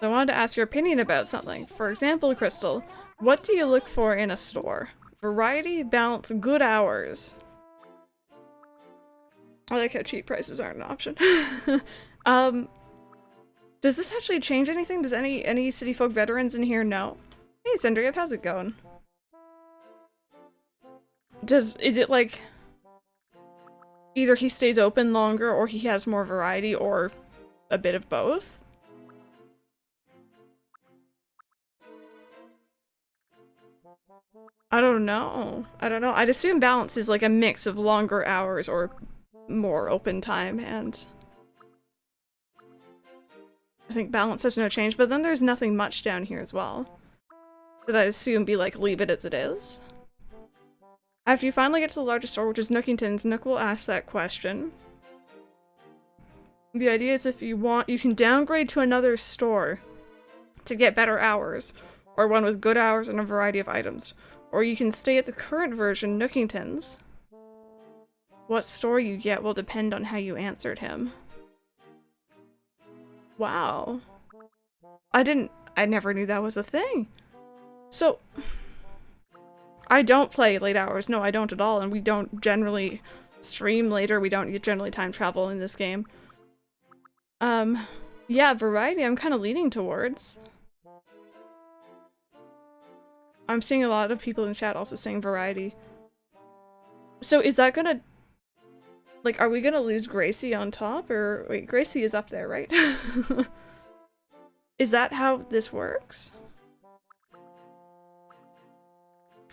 I wanted to ask your opinion about something. For example, Crystal, what do you look for in a store? Variety, balance, good hours. I like how cheap prices aren't an option. Does this actually change anything? Does any City Folk veterans in here know? Hey, Sendriv, how's it going? Is it like either he stays open longer or he has more variety or a bit of both? I don't know. I'd assume balance is like a mix of longer hours or more open time, and I think balance has no change, but then there's nothing much down here as well. That I'd assume be like, leave it as it is. After you finally get to the largest store, which is Nookington's, Nook will ask that question. The idea is if you want, you can downgrade to another store to get better hours, or one with good hours and a variety of items. Or you can stay at the current version, Nookington's. What store you get will depend on how you answered him. Wow. I never knew that was a thing. So, I don't play late hours. No, I don't at all, and we don't generally stream later. We don't generally time travel in this game. Yeah, variety I'm kind of leaning towards. I'm seeing a lot of people in chat also saying variety. So is that gonna... Like, are we gonna lose Gracie on top? Or... Wait, Gracie is up there, right? Is that how this works?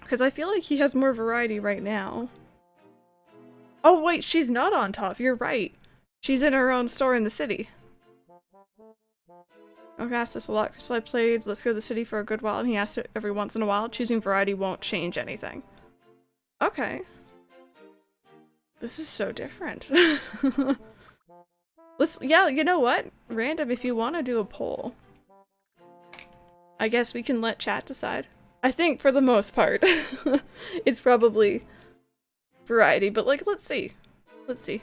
Because I feel like he has more variety right now. Oh wait, she's not on top, you're right. She's in her own store in the city. Okay, I asked this a lot because I played Let's Go to the City for a good while, and he asked it every once in a while. Choosing variety won't change anything. Okay. This is so different. Yeah, you know what? Random, if you want to do a poll. I guess we can let chat decide. I think for the most part, it's probably variety, but like, let's see. Let's see.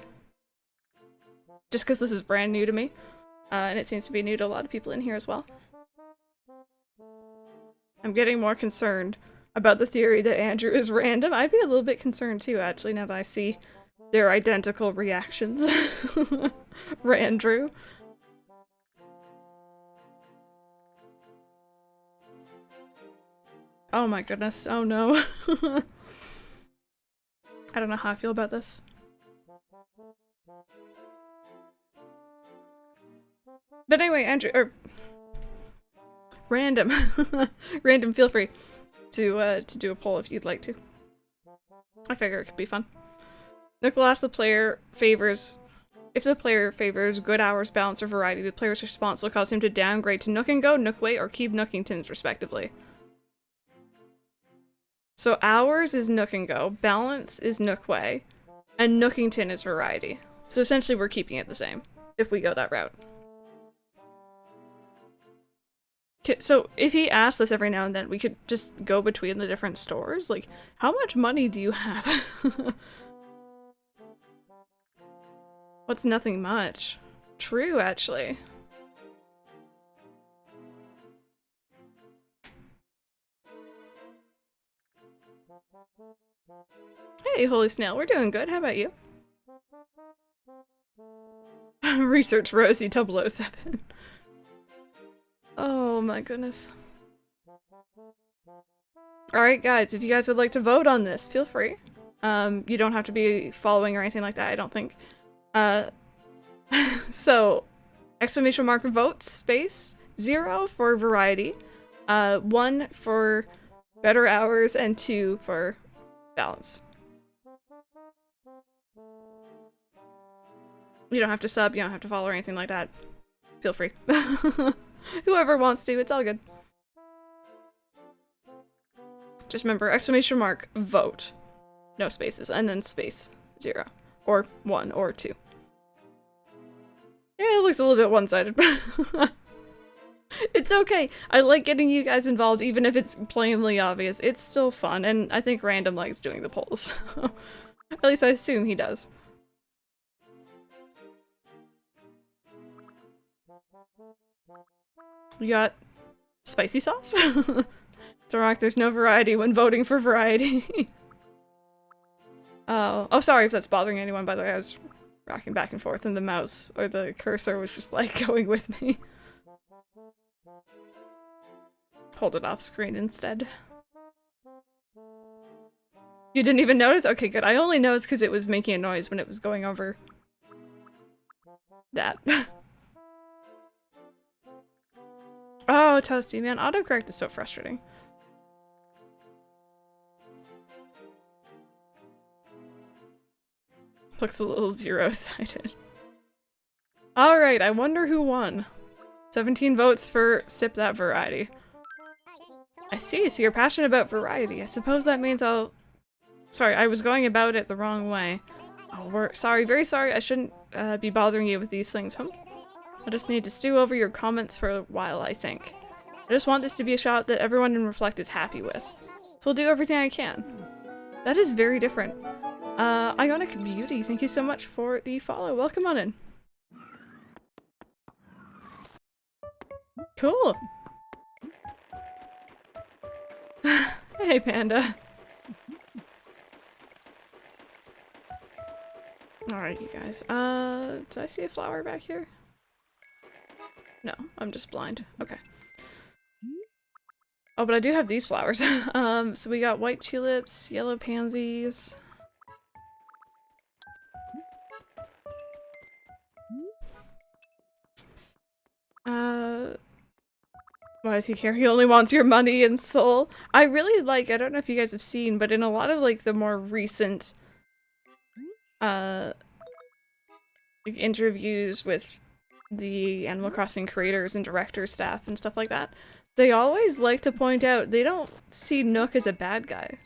Just because this is brand new to me. And it seems to be new to a lot of people in here as well. I'm getting more concerned about the theory that Andrew is random. I'd be a little bit concerned too, actually, now that I see their identical reactions. Randrew. Oh my goodness, oh no. I don't know how I feel about this. But anyway, Andrew, or Random. Random, feel free to do a poll if you'd like to. I figure it could be fun. Nick will ask the player favors... If the player favors good hours, balance, or variety, the player's response will cause him to downgrade to Nook and Go, Nookway, or keep Nookington's, respectively. So hours is Nook and Go, balance is Nookway, and Nookington is variety. So essentially we're keeping it the same, if we go that route. So if he asks us every now and then, we could just go between the different stores? Like, how much money do you have? What's nothing much? True, actually. Hey, Holy Snail, we're doing good. How about you? Research Rosie 007. Oh my goodness. Alright guys, if you guys would like to vote on this, feel free. You don't have to be following or anything like that, I don't think. So, exclamation mark vote space 0 for variety, 1 for better hours, and 2 for balance. You don't have to sub, you don't have to follow or anything like that. Feel free. Whoever wants to, it's all good. Just remember, exclamation mark, vote. No spaces, and then space 0. Or 1, or 2. Yeah, it looks a little bit one-sided. It's okay. I like getting you guys involved even if it's plainly obvious. It's still fun, and I think Random likes doing the polls. At least I assume he does. You got spicy sauce? Zorak, there's no variety when voting for variety. Oh, sorry if that's bothering anyone, by the way. I was rocking back and forth and the mouse, or the cursor was just like going with me. Hold it off screen instead. You didn't even notice? Okay, good. I only noticed because it was making a noise when it was going over that. Oh, Toasty, man. Autocorrect is so frustrating. Looks a little zero-sided. Alright, I wonder who won. 17 votes for Sip That Variety. I see, so you're passionate about variety. I suppose that means I'll... Sorry, I was going about it the wrong way. Oh, we're sorry, very sorry. I shouldn't be bothering you with these things. I just need to stew over your comments for a while, I think. I just want this to be a shot that everyone in Reflect is happy with. So I'll do everything I can. That is very different. Ionic Beauty, thank you so much for the follow. Welcome on in. Cool. Hey, Panda. Alright, you guys. Did I see a flower back here? No, I'm just blind. Okay. Oh, but I do have these flowers. So we got white tulips, yellow pansies. Why does he care? He only wants your money and soul. I really like, I don't know if you guys have seen, but in a lot of like the more recent like, interviews with the Animal Crossing creators and directors, staff, and stuff like that, they always like to point out they don't see Nook as a bad guy.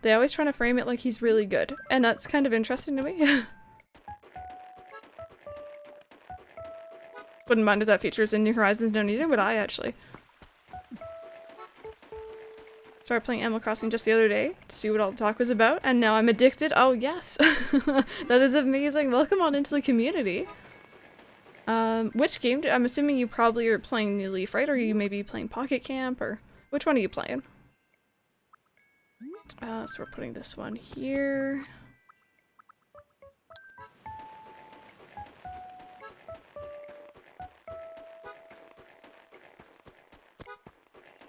They always try to frame it like he's really good, and that's kind of interesting to me. Wouldn't mind if that features in New Horizons, no neither would I, actually. Started playing Animal Crossing just the other day to see what all the talk was about, and now I'm addicted. Oh, yes! That is amazing! Welcome on into the community! Which game I'm assuming you probably are playing New Leaf, right? Or you maybe playing Pocket Camp, or which one are you playing? So we're putting this one here.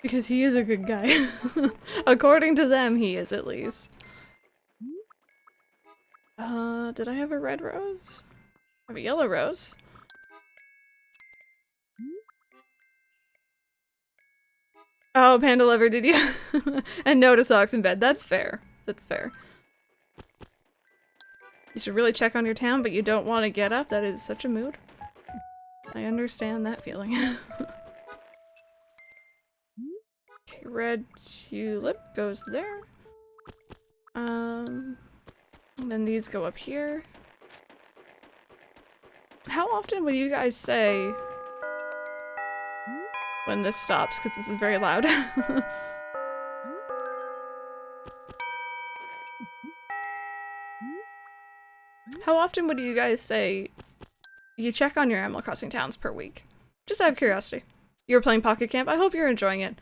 Because he is a good guy. According to them, he is at least. Did I have a red rose? I have a yellow rose. Oh, Panda Lover, did you? And no to socks in bed. That's fair. That's fair. You should really check on your town, but you don't want to get up. That is such a mood. I understand that feeling. Okay, red tulip goes there. And then these go up here. How often would you guys say when this stops? Because this is very loud. How often would you guys say you check on your Animal Crossing towns per week? Just out of curiosity. You were playing Pocket Camp. I hope you're enjoying it.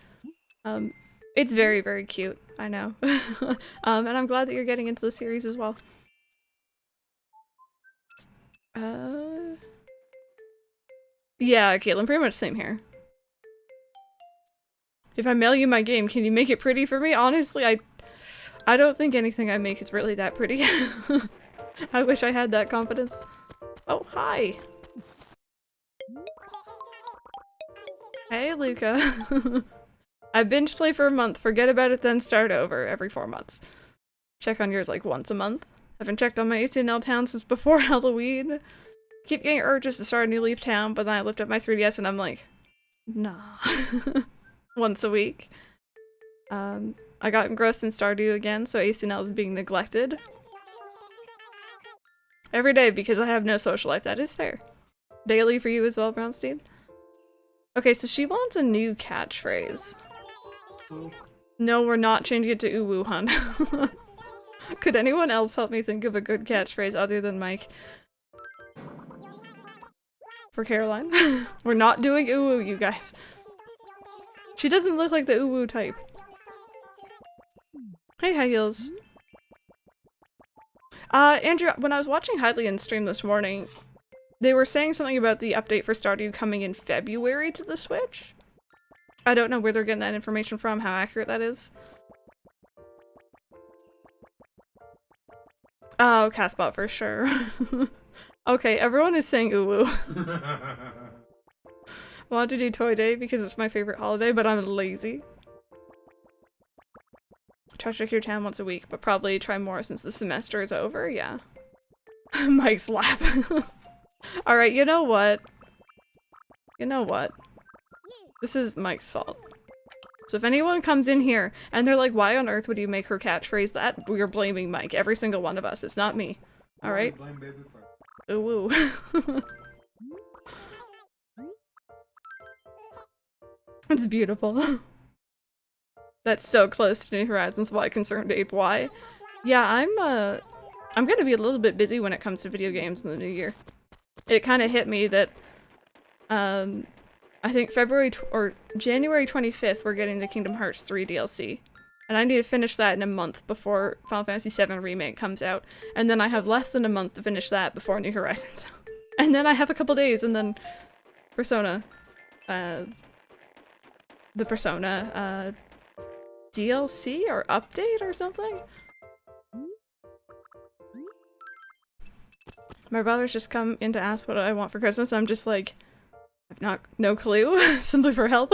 It's very, very cute. I know. And I'm glad that you're getting into the series as well. Yeah, Caitlin, pretty much same here. If I mail you my game, can you make it pretty for me? Honestly, I don't think anything I make is really that pretty. I wish I had that confidence. Oh, hi! Hey, Luca. I binge play for a month, forget about it, then start over every 4 months. Check on yours like once a month. Haven't checked on my ACNL town since before Halloween. Keep getting urges to start a new Leaf town, but then I lift up my 3DS and I'm like, nah. Once a week. I got engrossed in Stardew again, so ACNL is being neglected. Every day because I have no social life. That is fair. Daily for you as well, Brownstein? Okay, so she wants a new catchphrase. Ooh. No, we're not changing it to uwu, hun. Could anyone else help me think of a good catchphrase other than Mike? For Caroline? We're not doing uwu, you guys. She doesn't look like the uwu type. Hey, High Heels. Andrew, when I was watching Hylian's stream this morning, they were saying something about the update for Stardew coming in February to the Switch. I don't know where they're getting that information from, how accurate that is. Oh, Castbot for sure. Okay, everyone is saying uwu. Want to do Toy Day because it's my favorite holiday, but I'm lazy. Try to check your town once a week, but probably try more since the semester is over, yeah. Mike's laugh. Alright, you know what? You know what? This is Mike's fault. So if anyone comes in here and they're like, why on earth would you make her catchphrase that? We're blaming Mike, every single one of us. It's not me. Alright? Ooh. It's beautiful. That's so close to New Horizons. Why concerned Ape? Why? Yeah, I'm gonna be a little bit busy when it comes to video games in the new year. It kind of hit me that, I think January 25th we're getting the Kingdom Hearts 3 DLC. And I need to finish that in a month before Final Fantasy VII Remake comes out. And then I have less than a month to finish that before New Horizons. And then I have a couple days and then Persona. The Persona, DLC or update or something? My brother's just come in to ask what I want for Christmas. I'm just like, I've no clue. Simply for help.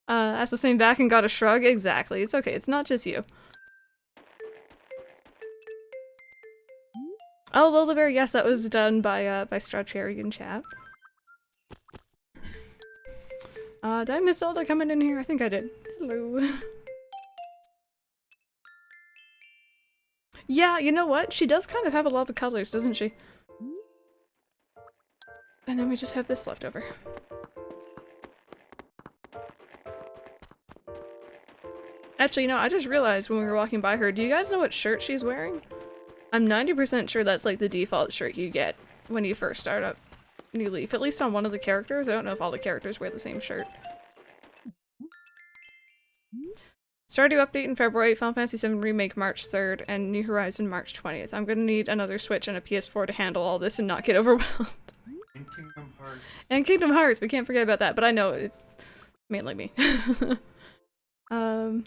Asked the same back and got a shrug. Exactly. It's okay. It's not just you. Oh, Lola Bear. Yes, that was done by Strawcherry in chat. Did I miss Zelda coming in here? I think I did. Hello. Yeah, you know what? She does kind of have a lot of colors, doesn't she? And then we just have this left over. Actually, you know, I just realized when we were walking by her, do you guys know what shirt she's wearing? I'm 90% sure that's like the default shirt you get when you first start up New Leaf, at least on one of the characters. I don't know if all the characters wear the same shirt. Stardew update in February, Final Fantasy VII Remake March 3rd, and New Horizon March 20th. I'm gonna need another Switch and a PS4 to handle all this and not get overwhelmed. And Kingdom Hearts. And Kingdom Hearts, we can't forget about that, but I know it's mainly me. I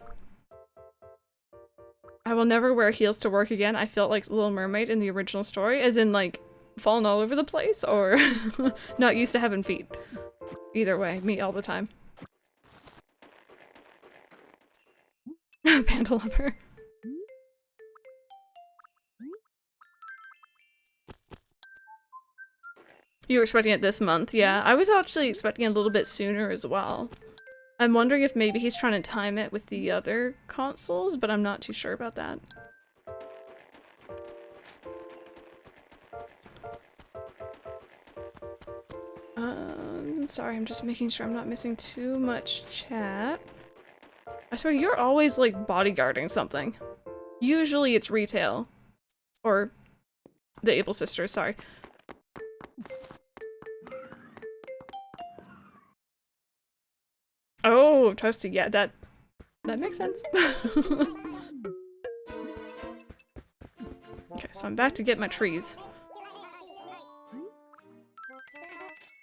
will never wear heels to work again. I felt like Little Mermaid in the original story, as in like falling all over the place, or not used to having feet. Either way, me all the time. Panda lover. You were expecting it this month? Yeah, I was actually expecting it a little bit sooner as well. I'm wondering if maybe he's trying to time it with the other consoles, but I'm not too sure about that. Sorry, I'm just making sure I'm not missing too much chat. I swear, you're always, like, bodyguarding something. Usually it's retail. Or the Able Sisters, sorry. Oh, Toasty, yeah, that makes sense. Okay, so I'm back to get my trees.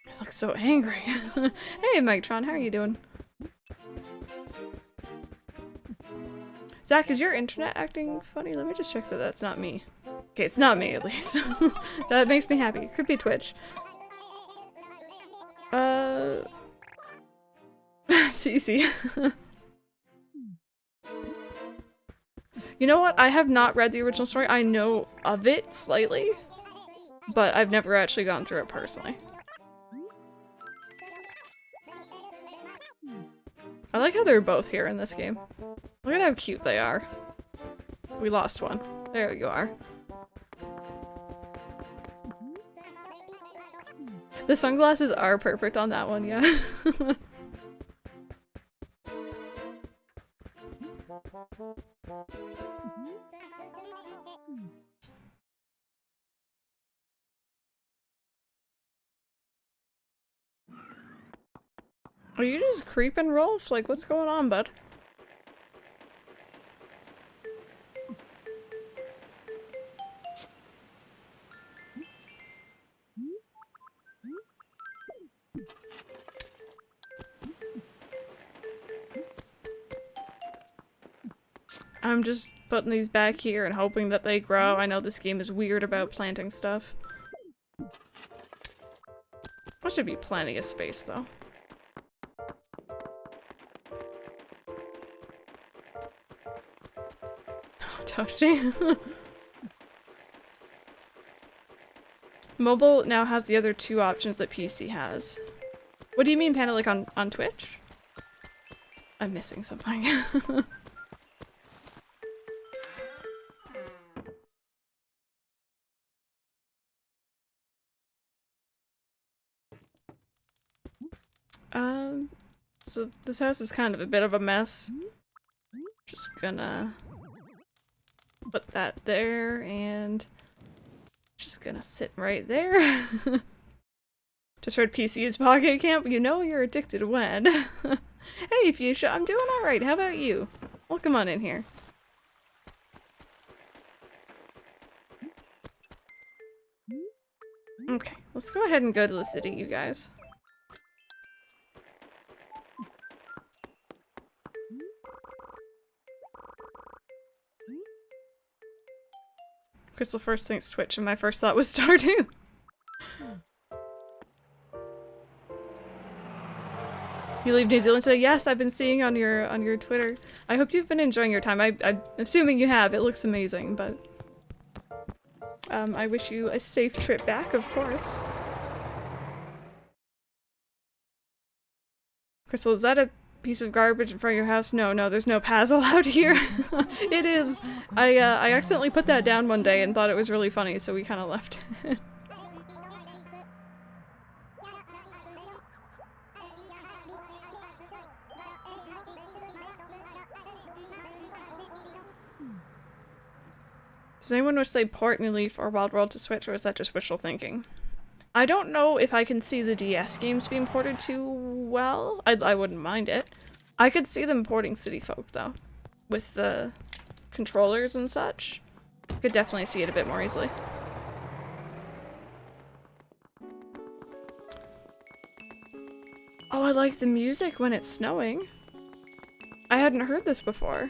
I look so angry. Hey, Mictron, how are you doing? Zach, is your internet acting funny? Let me just check that that's not me. Okay, it's not me, at least. That makes me happy. Could be Twitch. Cece. You know what? I have not read the original story. I know of it slightly, but I've never actually gone through it personally. I like how they're both here in this game. Look at how cute they are. We lost one. There you are. The sunglasses are perfect on that one, yeah. Are you just creeping, Rolf? Like, what's going on, bud? I'm just putting these back here and hoping that they grow. I know this game is weird about planting stuff. There should be plenty of space, though. Toasty. Mobile now has the other two options that PC has. What do you mean, Panda, like on Twitch? I'm missing something. So this house is kind of a bit of a mess. Just gonna put that there and just gonna sit right there. Just heard PC is Pocket Camp. You know you're addicted when. Hey, Fuchsia, I'm doing alright. How about you? Welcome on in here. Okay, let's go ahead and go to the city, you guys. Crystal first thinks Twitch, and my first thought was Stardew. You leave New Zealand today? Yes, I've been seeing on your Twitter. I hope you've been enjoying your time. I'm assuming you have. It looks amazing, but I wish you a safe trip back, of course. Crystal, is that a piece of garbage in front of your house? No, there's no Paz allowed here. It is. I accidentally put that down one day and thought it was really funny, so we kind of left it. Does anyone wish they port New Leaf or Wild World to Switch, or is that just wishful thinking? I don't know if I can see the DS games being ported too well. I wouldn't mind it. I could see them porting City Folk, though. With the controllers and such. Could definitely see it a bit more easily. Oh, I like the music when it's snowing. I hadn't heard this before.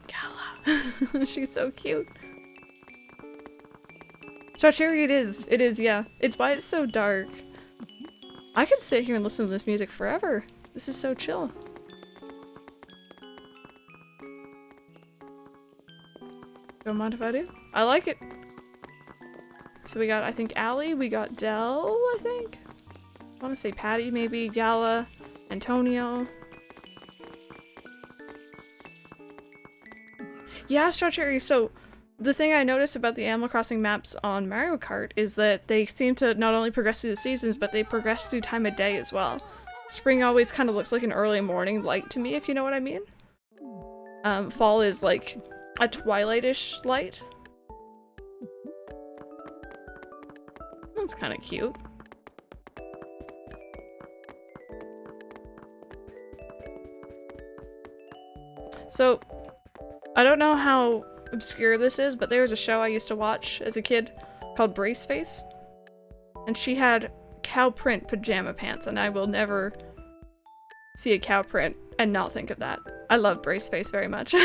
Gala. She's so cute. Star Cherry, it is, yeah. It's why it's so dark. I could sit here and listen to this music forever. This is so chill. Don't mind if I do? I like it. So we got, I think, Allie, we got Dell, I think? I want to say Patty, maybe, Gala, Antonio. Yeah, Star Cherry, so the thing I noticed about the Animal Crossing maps on Mario Kart is that they seem to not only progress through the seasons, but they progress through time of day as well. Spring always kind of looks like an early morning light to me, if you know what I mean. Fall is like a twilight-ish light. That's kind of cute. So, I don't know how obscure this is, but there was a show I used to watch as a kid called Braceface, and she had cow print pajama pants, and I will never see a cow print and not think of that. I love Braceface very much.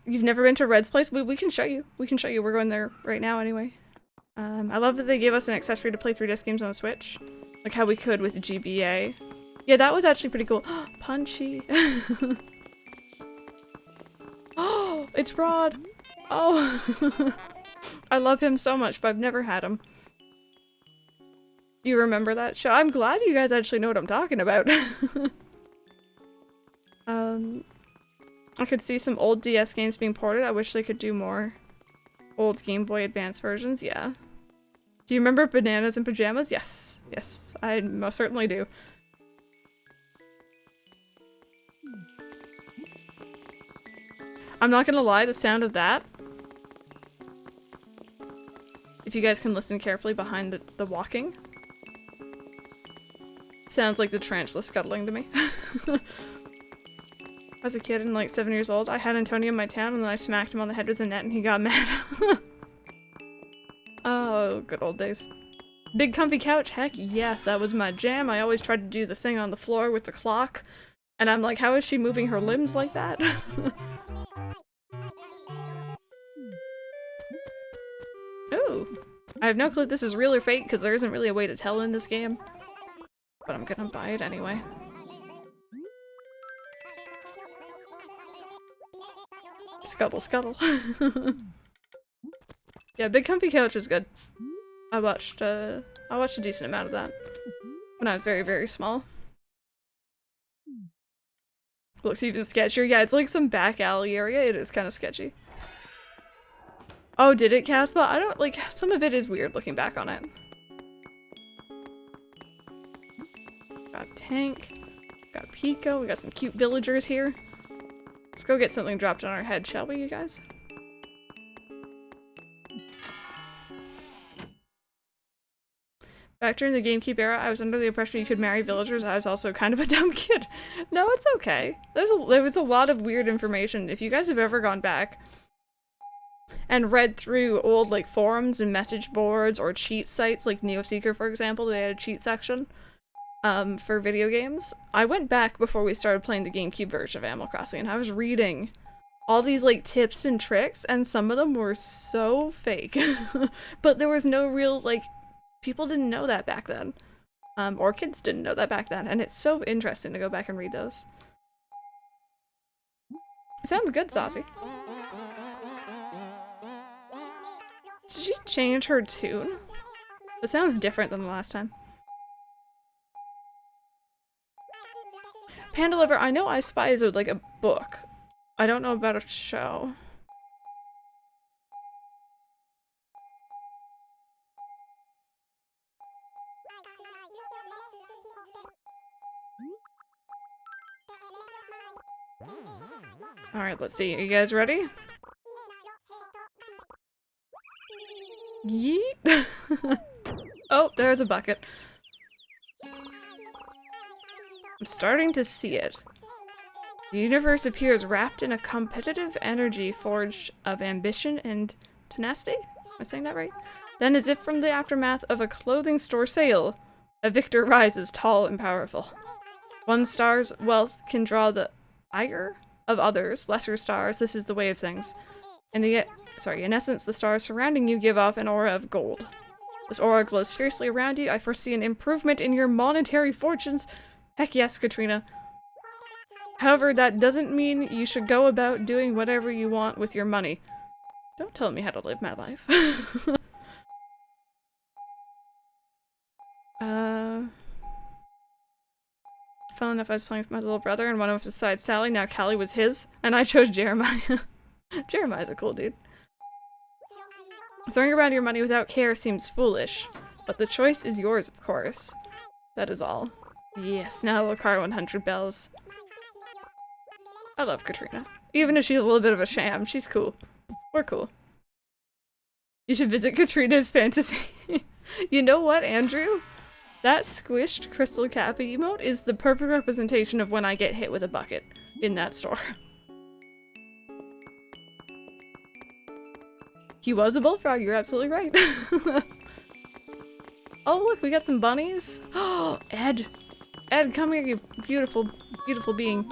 You've never been to Red's place? We can show you. We can show you. We're going there right now anyway. I love that they gave us an accessory to play 3DS games on the Switch, like how we could with GBA. Yeah, that was actually pretty cool. Punchy. Oh, it's Rod. Oh. I love him so much, but I've never had him. You remember that show? I'm glad you guys actually know what I'm talking about. I could see some old DS games being ported. I wish they could do more. Old Game Boy Advance versions, yeah. Do you remember Bananas in Pajamas? Yes. Yes, I most certainly do. I'm not gonna lie, the sound of that, if you guys can listen carefully behind the walking, sounds like the tarantula scuttling to me. As a kid and like 7 years old, I had Antonio in my town and then I smacked him on the head with a net and he got mad. Oh, good old days. Big comfy couch? Heck yes, that was my jam. I always tried to do the thing on the floor with the clock. And I'm like, how is she moving her limbs like that? Ooh. I have no clue if this is real or fake because there isn't really a way to tell in this game. But I'm gonna buy it anyway. Scuttle, scuttle. Yeah, Big Comfy Couch was good. I watched a decent amount of that when I was very, very small. Looks even sketchier. Yeah, it's like some back alley area. It is kind of sketchy. Oh, did it, Caspa? I don't, like, some of it is weird looking back on it. Got Tank. Got Pico. We got some cute villagers here. Let's go get something dropped on our head, shall we, you guys? Back during the GameCube era, I was under the impression you could marry villagers. I was also kind of a dumb kid. No, it's okay. There was a lot of weird information. If you guys have ever gone back and read through old like forums and message boards or cheat sites like NeoSeeker, for example, they had a cheat section for video games. I went back before we started playing the GameCube version of Animal Crossing and I was reading all these like tips and tricks and some of them were so fake. But there was no real like people didn't know that back then. Or kids didn't know that back then, and it's so interesting to go back and read those. It sounds good, Saucy. Did she change her tune? It sounds different than the last time. Panda Liver, I know I Spy is like a book. I don't know about a show. Alright, let's see. Are you guys ready? Yeet! Oh, there's a bucket. I'm starting to see it. The universe appears wrapped in a competitive energy forged of ambition and tenacity? Am I saying that right? Then, as if from the aftermath of a clothing store sale, a victor rises tall and powerful. One star's wealth can draw the ire of others, lesser stars. This is the way of things. In essence, the stars surrounding you give off an aura of gold. This aura glows fiercely around you. I foresee an improvement in your monetary fortunes. Heck yes, Katrina. However, that doesn't mean you should go about doing whatever you want with your money. Don't tell me how to live my life. Fun enough, I was playing with my little brother and one of us decided Sally, now Callie was his, and I chose Jeremiah. Jeremiah's a cool dude. Throwing around your money without care seems foolish, but the choice is yours, of course. That is all. Yes, now Lakar 100 bells. I love Katrina. Even if she's a little bit of a sham, she's cool. We're cool. You should visit Katrina's fantasy. You know what, Andrew? That squished crystal Cappy emote is the perfect representation of when I get hit with a bucket in that store. He was a bullfrog, you're absolutely right. Oh look, we got some bunnies. Oh, Ed. Ed, come here, you beautiful, beautiful being.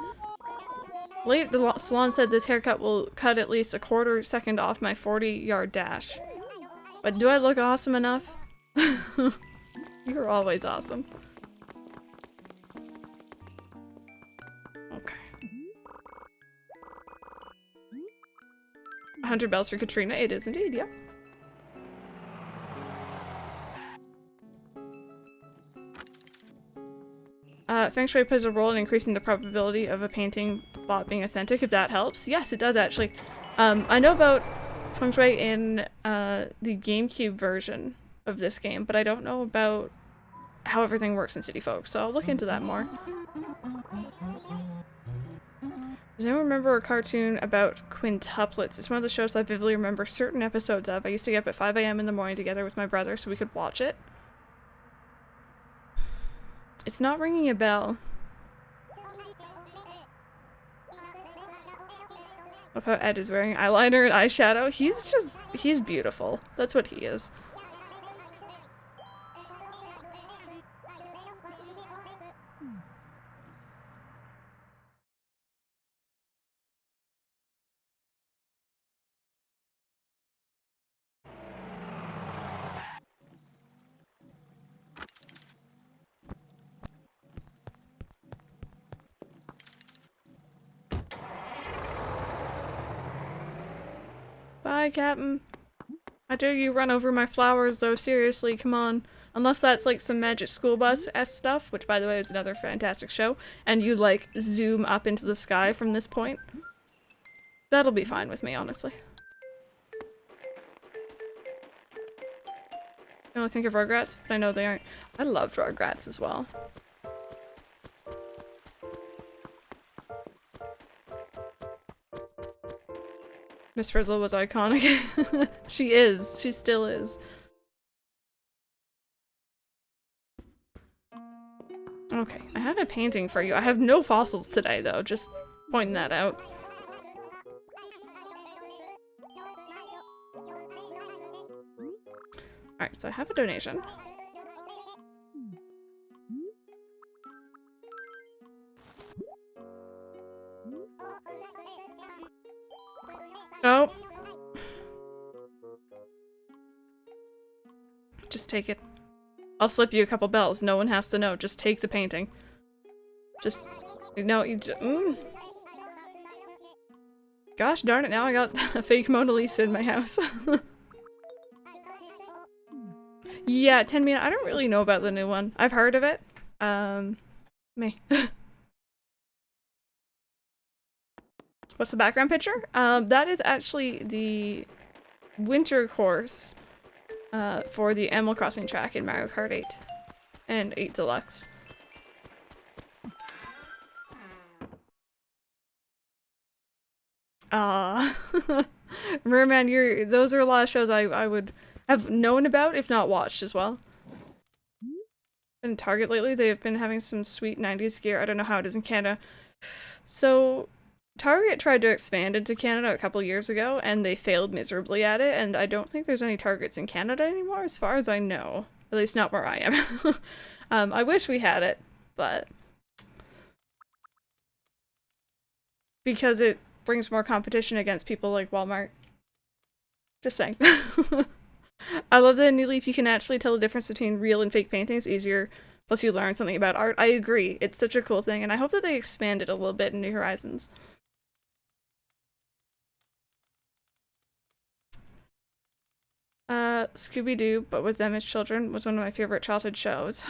Late the salon said this haircut will cut at least a quarter second off my 40-yard dash. But do I look awesome enough? You're always awesome. Okay. 100 bells for Katrina. It is indeed, yep. Feng Shui plays a role in increasing the probability of a painting bought being authentic, if that helps. Yes, it does actually. I know about feng shui in the GameCube version of this game, but I don't know about how everything works in City Folk, so I'll look into that more. Does anyone remember a cartoon about quintuplets? It's one of the shows I vividly remember certain episodes of. I used to get up at 5 a.m. in the morning together with my brother so we could watch it. It's not ringing a bell. Love how Ed is wearing eyeliner and eyeshadow. He's beautiful. That's what he is. Bye, Captain. How dare you run over my flowers, though? Seriously, come on. Unless that's like some Magic School Bus-esque stuff, which by the way is another fantastic show, and you like zoom up into the sky from this point. That'll be fine with me, honestly. I don't think of Rugrats, but I know they aren't. I loved Rugrats as well. Miss Frizzle was iconic. She is. She still is. Okay, I have a painting for you. I have no fossils today, though. Just pointing that out. Alright, so I have a donation. Oh. Just take it. I'll slip you a couple bells. No one has to know. Just take the painting. Just... No, you just... Gosh darn it, now I got a fake Mona Lisa in my house. Yeah, 10 minutes. I don't really know about the new one. I've heard of it. Me. What's the background picture? That is actually the winter course for the Animal Crossing track in Mario Kart 8 and 8 Deluxe. Merman, those are a lot of shows I would have known about, if not watched as well. In Target lately, they've been having some sweet 90s gear. I don't know how it is in Canada. So, Target tried to expand into Canada a couple years ago, and they failed miserably at it, and I don't think there's any Targets in Canada anymore, as far as I know. At least not where I am. I wish we had it, but... because it brings more competition against people like Walmart. Just saying. I love that in New Leaf you can actually tell the difference between real and fake paintings easier, plus you learn something about art. I agree, it's such a cool thing, and I hope that they expand it a little bit in New Horizons. Scooby-Doo, but with them as children, was one of my favorite childhood shows.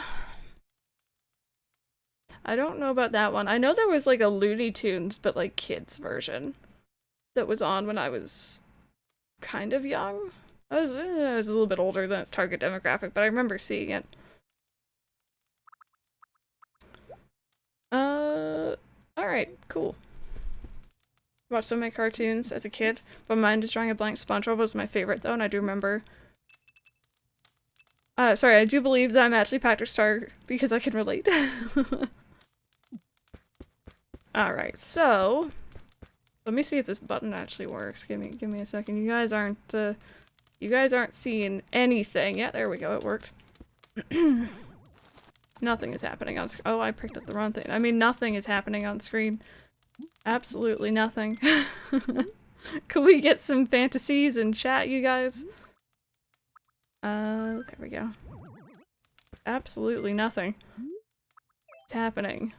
I don't know about that one. I know there was like a Looney Tunes, but like kids version that was on when I was kind of young. I was a little bit older than its target demographic, but I remember seeing it. Alright, cool. Watched so many cartoons as a kid, but mine just drawing a blank. SpongeBob was my favorite though, and I do remember. Sorry, I do believe that I'm actually Patrick Star because I can relate. Alright, so let me see if this button actually works. Give me a second. You guys aren't seeing anything. Yeah, there we go, it worked. Nothing is happening on screen. Oh, I picked up the wrong thing. I mean, nothing is happening on screen. Absolutely nothing. Could we get some fantasies in chat, you guys? There we go. Absolutely nothing is happening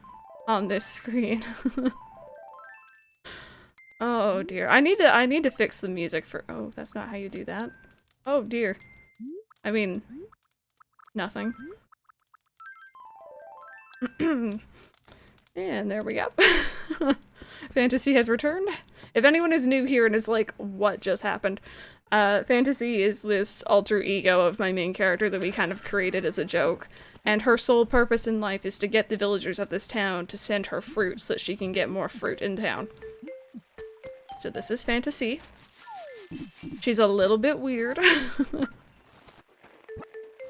on this screen. Oh dear. I need to fix the music for— oh, that's not how you do that. Oh dear. I mean, nothing. And there we go. Fantasy has returned. If anyone is new here and is like, what just happened? Fantasy is this alter ego of my main character that we kind of created as a joke, and her sole purpose in life is to get the villagers of this town to send her fruit so that she can get more fruit in town. So this is Fantasy. She's a little bit weird.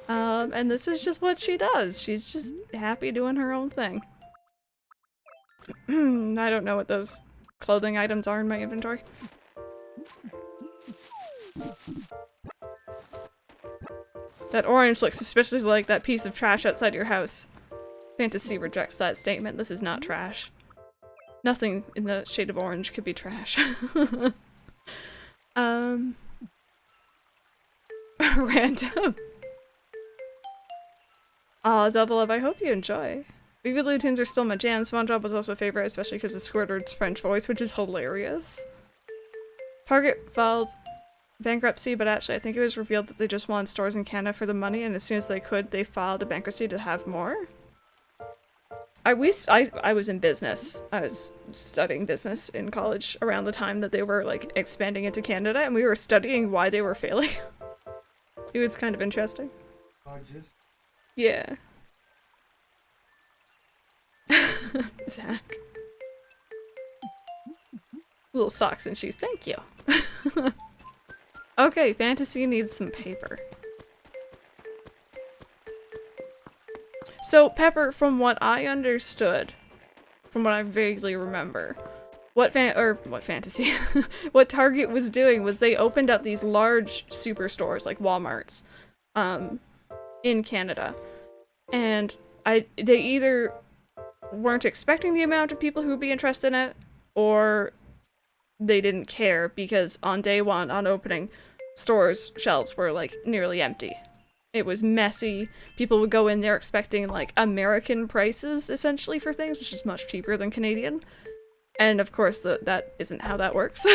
And this is just what she does. She's just happy doing her own thing. I don't know what those clothing items are in my inventory. That orange looks especially like that piece of trash outside your house. Fantasy rejects that statement. This is not trash. Nothing in the shade of orange could be trash. Random. Aw, Zelda Love, I hope you enjoy. Baby Blue Tunes are still my jam. SpongeBob was also a favorite, especially because of Squidward's French voice, which is hilarious. Target filed bankruptcy, but actually I think it was revealed that they just wanted stores in Canada for the money, and as soon as they could, they filed a bankruptcy to have more. I was in business. I was studying business in college around the time that they were like expanding into Canada, and we were studying why they were failing. It was kind of interesting. Yeah. Zach. Little socks and shoes, thank you. Okay, Fantasy needs some paper. So, Pepper, from what I understood, from what I vaguely remember, what Fantasy, what Target was doing was they opened up these large superstores, like Walmarts, in Canada. And they either weren't expecting the amount of people who would be interested in it, or they didn't care, because on day one, on opening, stores' shelves were like nearly empty. It was messy. People would go in there expecting like American prices essentially for things, which is much cheaper than Canadian. And of course that isn't how that works.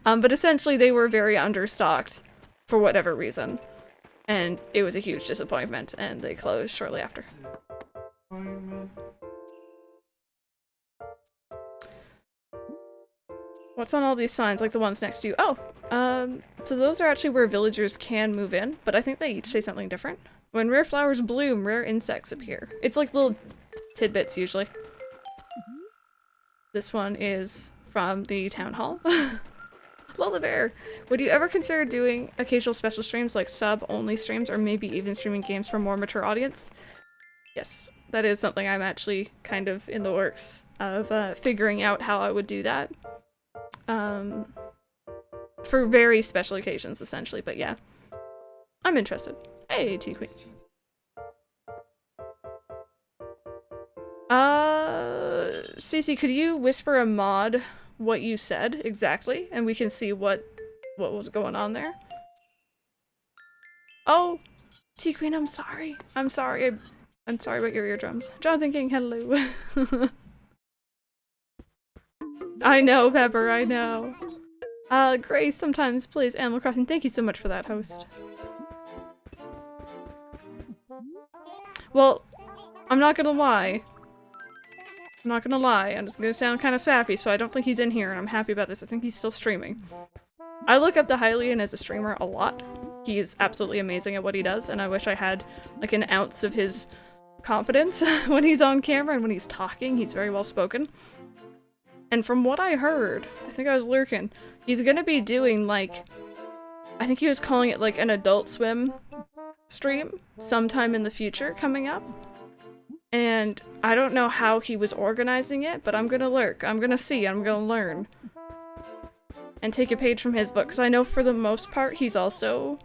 But essentially they were very understocked for whatever reason. And it was a huge disappointment, and they closed shortly after. What's on all these signs, like the ones next to you? Oh, so those are actually where villagers can move in, but I think they each say something different. When rare flowers bloom, rare insects appear. It's like little tidbits, usually. This one is from the town hall. Lola Bear! Would you ever consider doing occasional special streams, like sub-only streams, or maybe even streaming games for a more mature audience? Yes, that is something I'm actually kind of in the works of figuring out how I would do that. For very special occasions, essentially, but yeah. I'm interested. Hey, T-Queen. Cece, could you whisper a mod what you said exactly, and we can see what was going on there? Oh, T-Queen, I'm sorry. I'm sorry. I'm sorry about your eardrums. Jonathan King, hello. I know, Pepper, I know. Grace sometimes plays Animal Crossing. Thank you so much for that, host. Well, I'm not gonna lie. I'm not gonna lie. I'm just gonna sound kind of sappy, so I don't think he's in here, and I'm happy about this. I think he's still streaming. I look up to Hylian as a streamer a lot. He is absolutely amazing at what he does, and I wish I had, like, an ounce of his confidence when he's on camera and when he's talking. He's very well spoken. And from what I heard, I think I was lurking, he's gonna be doing, like, I think he was calling it, like, an Adult Swim stream sometime in the future coming up. And I don't know how he was organizing it, but I'm gonna lurk. I'm gonna see. I'm gonna learn. And take a page from his book, because I know for the most part he's also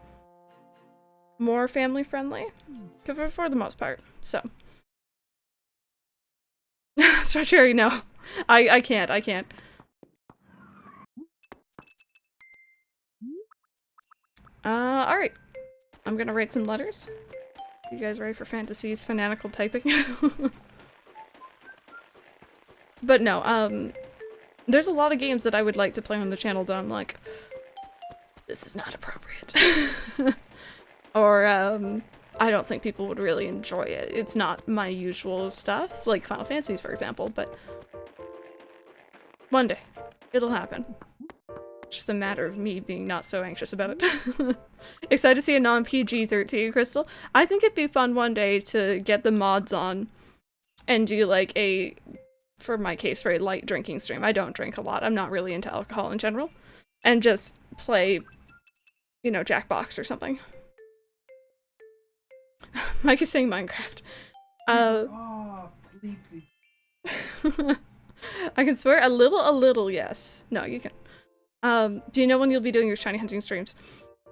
more family-friendly. For the most part, so. Strawberry, no. I can't. Alright. I'm gonna write some letters. You guys ready for Fantasy's fanatical typing? But no, there's a lot of games that I would like to play on the channel that I'm like, this is not appropriate. Or, I don't think people would really enjoy it. It's not my usual stuff, like Final Fantasies, for example, but one day, it'll happen. Just a matter of me being not so anxious about it. Excited to see a non-PG-13, Crystal. I think it'd be fun one day to get the mods on and do like a, for my case, very light drinking stream. I don't drink a lot. I'm not really into alcohol in general. And just play, you know, Jackbox or something. Mike is saying Minecraft. Please. I can swear a little, yes. No, you can. Do you know when you'll be doing your shiny hunting streams?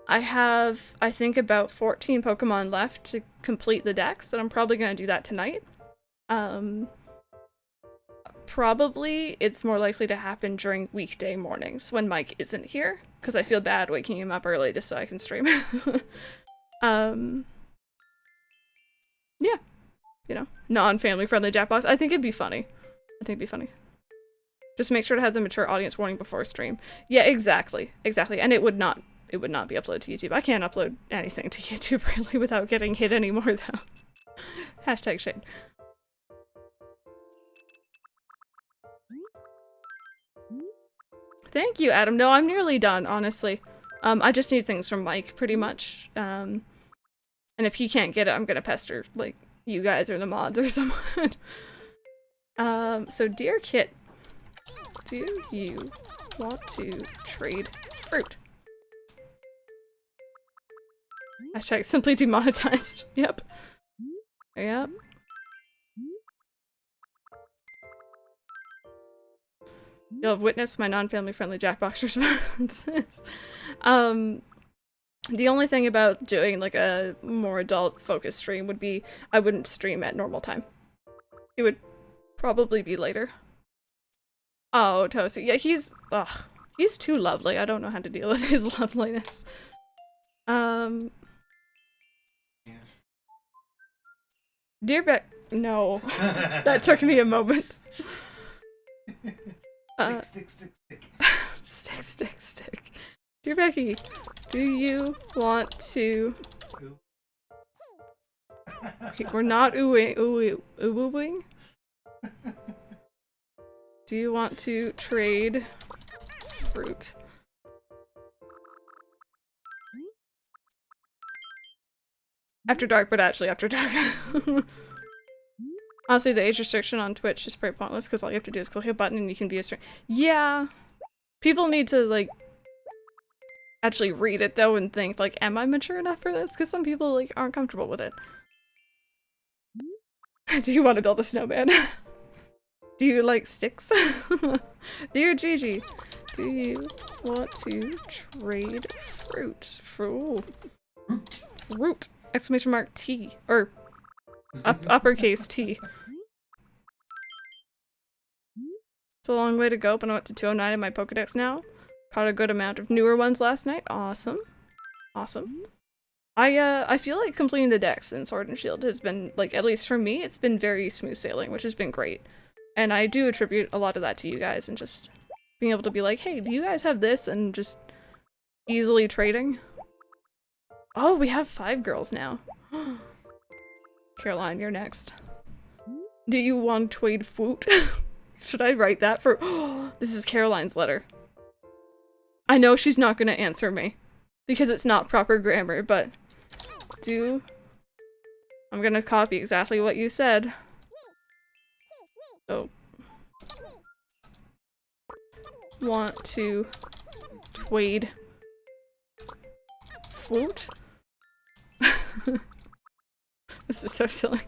I have, I think, about 14 Pokemon left to complete the dex, and I'm probably gonna do that tonight. Probably it's more likely to happen during weekday mornings when Mike isn't here, because I feel bad waking him up early just so I can stream. Yeah. You know, non-family friendly Jackbox. I think it'd be funny. I think it'd be funny. Just make sure to have the mature audience warning before stream. Yeah, exactly. Exactly. And it would not be uploaded to YouTube. I can't upload anything to YouTube really without getting hit anymore though. Hashtag shade. Thank you, Adam. No, I'm nearly done, honestly. I just need things from Mike, pretty much. And if he can't get it, I'm gonna pester, like, you guys or the mods or someone. So dear Kit, do you want to trade fruit? Hashtag simply demonetized. Yep. Yep. You'll have witnessed my non-family friendly Jackbox responses. The only thing about doing like a more adult focused stream would be I wouldn't stream at normal time. It would probably be later. Oh, Toasty. Yeah, he's too lovely. I don't know how to deal with his loveliness. Dear no. That took me a moment. Stick. Dear Becky, do you want to... Okay, we're not oohing. Do you want to trade fruit? After dark, but actually after dark. Honestly, the age restriction on Twitch is pretty pointless because all you have to do is click a button and you can view a stream. Yeah! People need to, like, actually read it though and think, like, am I mature enough for this? Because some people, like, aren't comfortable with it. Do you want to build a snowman? Do you like sticks? Dear Gigi, do you want to trade fruit? Fruit! Exclamation mark T. Or uppercase T. It's a long way to go, but I'm up to 209 in my Pokedex now. Caught a good amount of newer ones last night. Awesome. Awesome. I feel like completing the dex in Sword and Shield has been, like, at least for me, it's been very smooth sailing, which has been great. And I do attribute a lot of that to you guys and just being able to be like, hey, do you guys have this? And just easily trading. Oh, we have 5 girls now. Caroline, you're next. Do you want trade fruit? Should I write that for- This is Caroline's letter. I know she's not gonna answer me because it's not proper grammar, but I'm gonna copy exactly what you said. Oh. Want to trade fruit? This is so silly.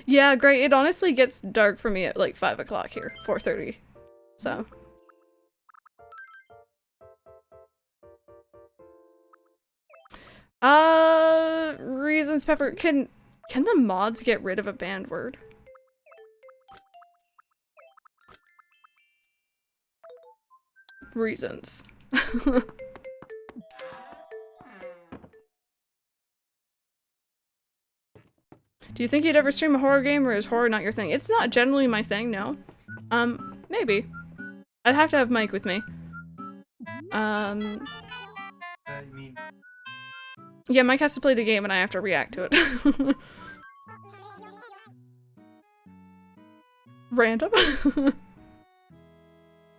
Yeah, great. It honestly gets dark for me at like 5 o'clock here. 4:30. So. Reasons, Pepper. Can the mods get rid of a banned word? Reasons. Do you think you'd ever stream a horror game, or is horror not your thing? It's not generally my thing, no. Maybe. I'd have to have Mike with me. Yeah, Mike has to play the game and I have to react to it. Random.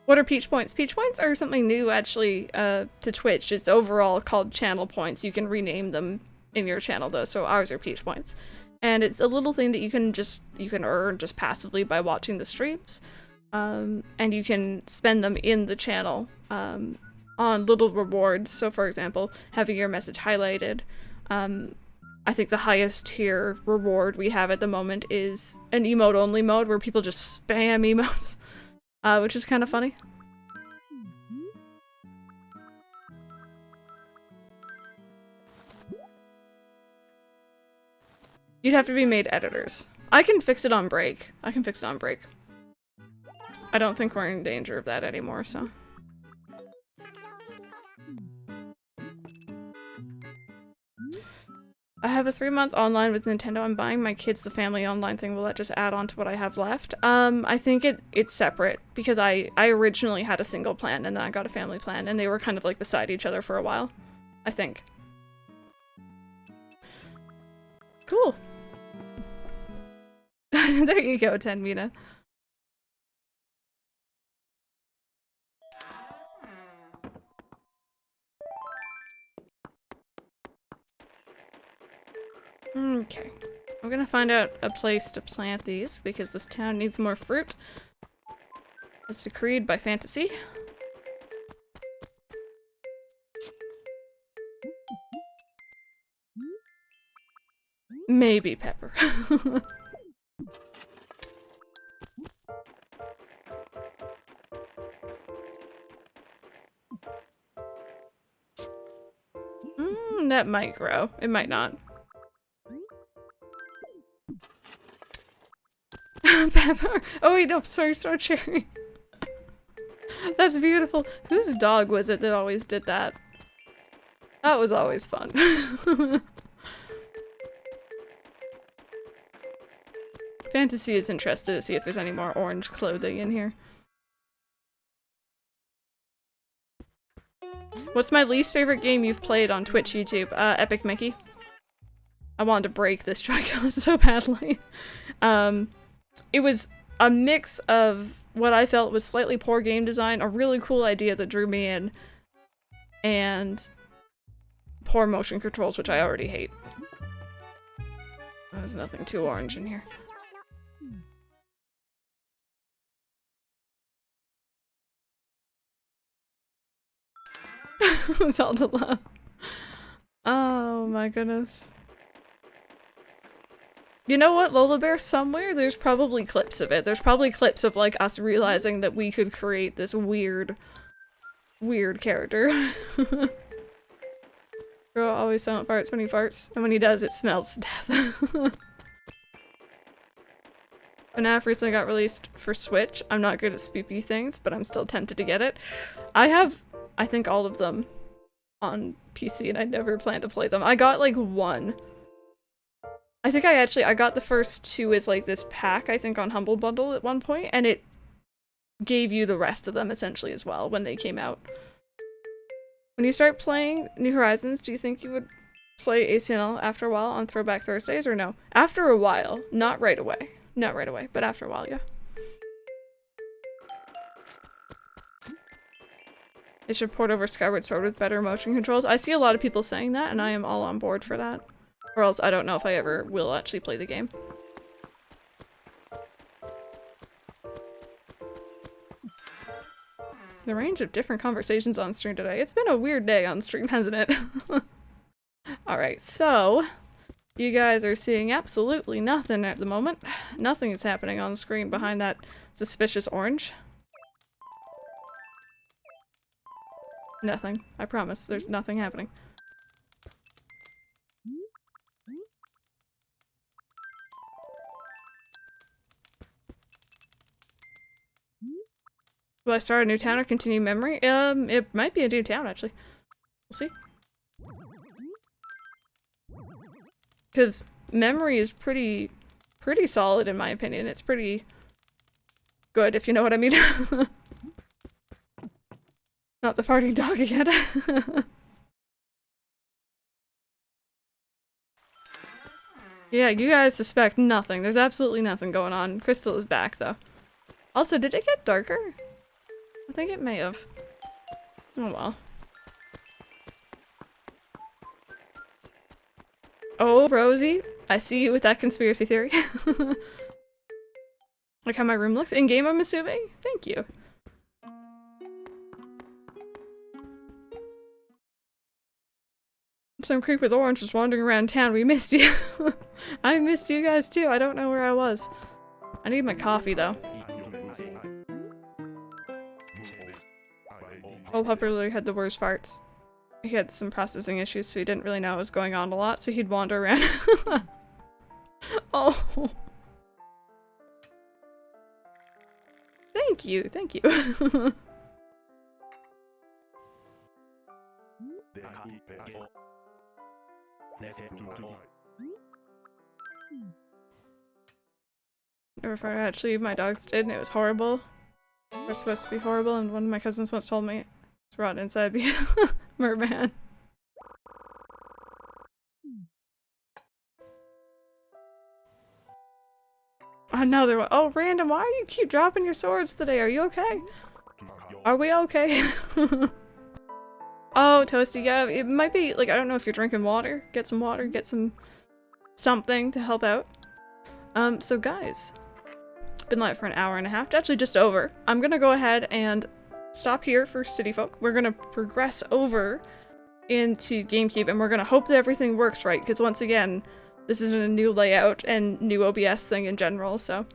What are peach points? Peach points are something new, actually, to Twitch. It's overall called channel points. You can rename them in your channel, though, so ours are peach points. And it's a little thing that you can earn just passively by watching the streams. And you can spend them in the channel on little rewards. So, for example, having your message highlighted. I think the highest tier reward we have at the moment is an emote-only mode where people just spam emotes. Which is kind of funny. You'd have to be made editors. I can fix it on break. I don't think we're in danger of that anymore, so. I have a 3-month online with Nintendo. I'm buying my kids the family online thing. Will that just add on to what I have left? I think it's separate because I originally had a single plan and then I got a family plan and they were kind of like beside each other for a while. I think. Cool. There you go, Tenmina. Okay. I'm gonna find out a place to plant these because this town needs more fruit. As decreed by fantasy. Maybe pepper. That might grow. It might not. Pepper. Oh wait, no, sorry, cherry. That's beautiful. Whose dog was it that always did that? That was always fun. Fantasy is interested to see if there's any more orange clothing in here. What's my least favorite game you've played on Twitch, YouTube? Epic Mickey. I wanted to break this Trigon so badly. It was a mix of what I felt was slightly poor game design, a really cool idea that drew me in, and poor motion controls, which I already hate. There's nothing too orange in here. Zelda love. Oh my goodness. You know what, Lola Bear? Somewhere there's probably clips of it. There's probably clips of like us realizing that we could create this weird character. Girl always silent farts when he farts, and when he does, it smells to death. FNAF recently got released for Switch. I'm not good at spoopy things, but I'm still tempted to get it. I have, I think, all of them on PC, and I never plan to play them. I got like one. I think I got the first two as like this pack, I think on Humble Bundle at one point, and it gave you the rest of them essentially as well when they came out. When you start playing New Horizons, do you think you would play ACNL after a while on Throwback Thursdays or no? After a while, not right away. Not right away, but after a while, yeah. They should port over Skyward Sword with better motion controls. I see a lot of people saying that, and I am all on board for that. Or else I don't know if I ever will actually play the game. The range of different conversations on stream today. It's been a weird day on stream, hasn't it? Alright, so you guys are seeing absolutely nothing at the moment. Nothing is happening on screen behind that suspicious orange. Nothing. I promise. There's nothing happening. Will I start a new town or continue memory? It might be a new town, actually. We'll see. Because memory is pretty solid, in my opinion. It's pretty good, if you know what I mean. Not the farting dog again. Yeah, you guys suspect nothing. There's absolutely nothing going on. Crystal is back, though. Also, did it get darker? I think it may have. Oh well. Oh, Rosie, I see you with that conspiracy theory. Like how my room looks in-game, I'm assuming? Thank you. Some creep with orange was wandering around town. We missed you. I missed you guys too. I don't know where I was. I need my coffee though. Old Pupper literally had the worst farts. He had some processing issues, so he didn't really know what was going on a lot, so he'd wander around. Oh. Thank you, thank you. Never farted. Actually, my dogs did, and it was horrible. It was supposed to be horrible, and one of my cousins once told me it's rotten inside because merman. Another one. Oh, Random, why do you keep dropping your swords today? Are you okay? Are we okay? Oh, Toasty, yeah, it might be, like, I don't know if you're drinking water. Get some water, get some something to help out. So guys, been live for an hour and a half, actually just over. I'm gonna go ahead and stop here for City Folk. We're gonna progress over into GameCube, and we're gonna hope that everything works right, because once again, this isn't a new layout and new OBS thing in general, so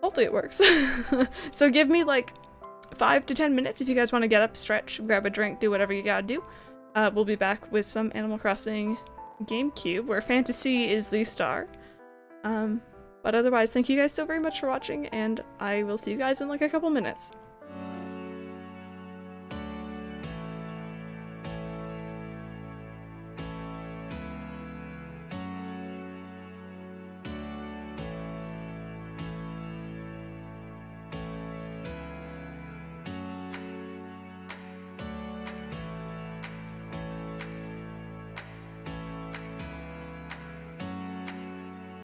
hopefully it works. So give me like 5 to 10 minutes if you guys want to get up, stretch, grab a drink, do whatever you gotta do. We'll be back with some Animal Crossing GameCube, where fantasy is the star. But otherwise, thank you guys so very much for watching, and I will see you guys in like a couple minutes.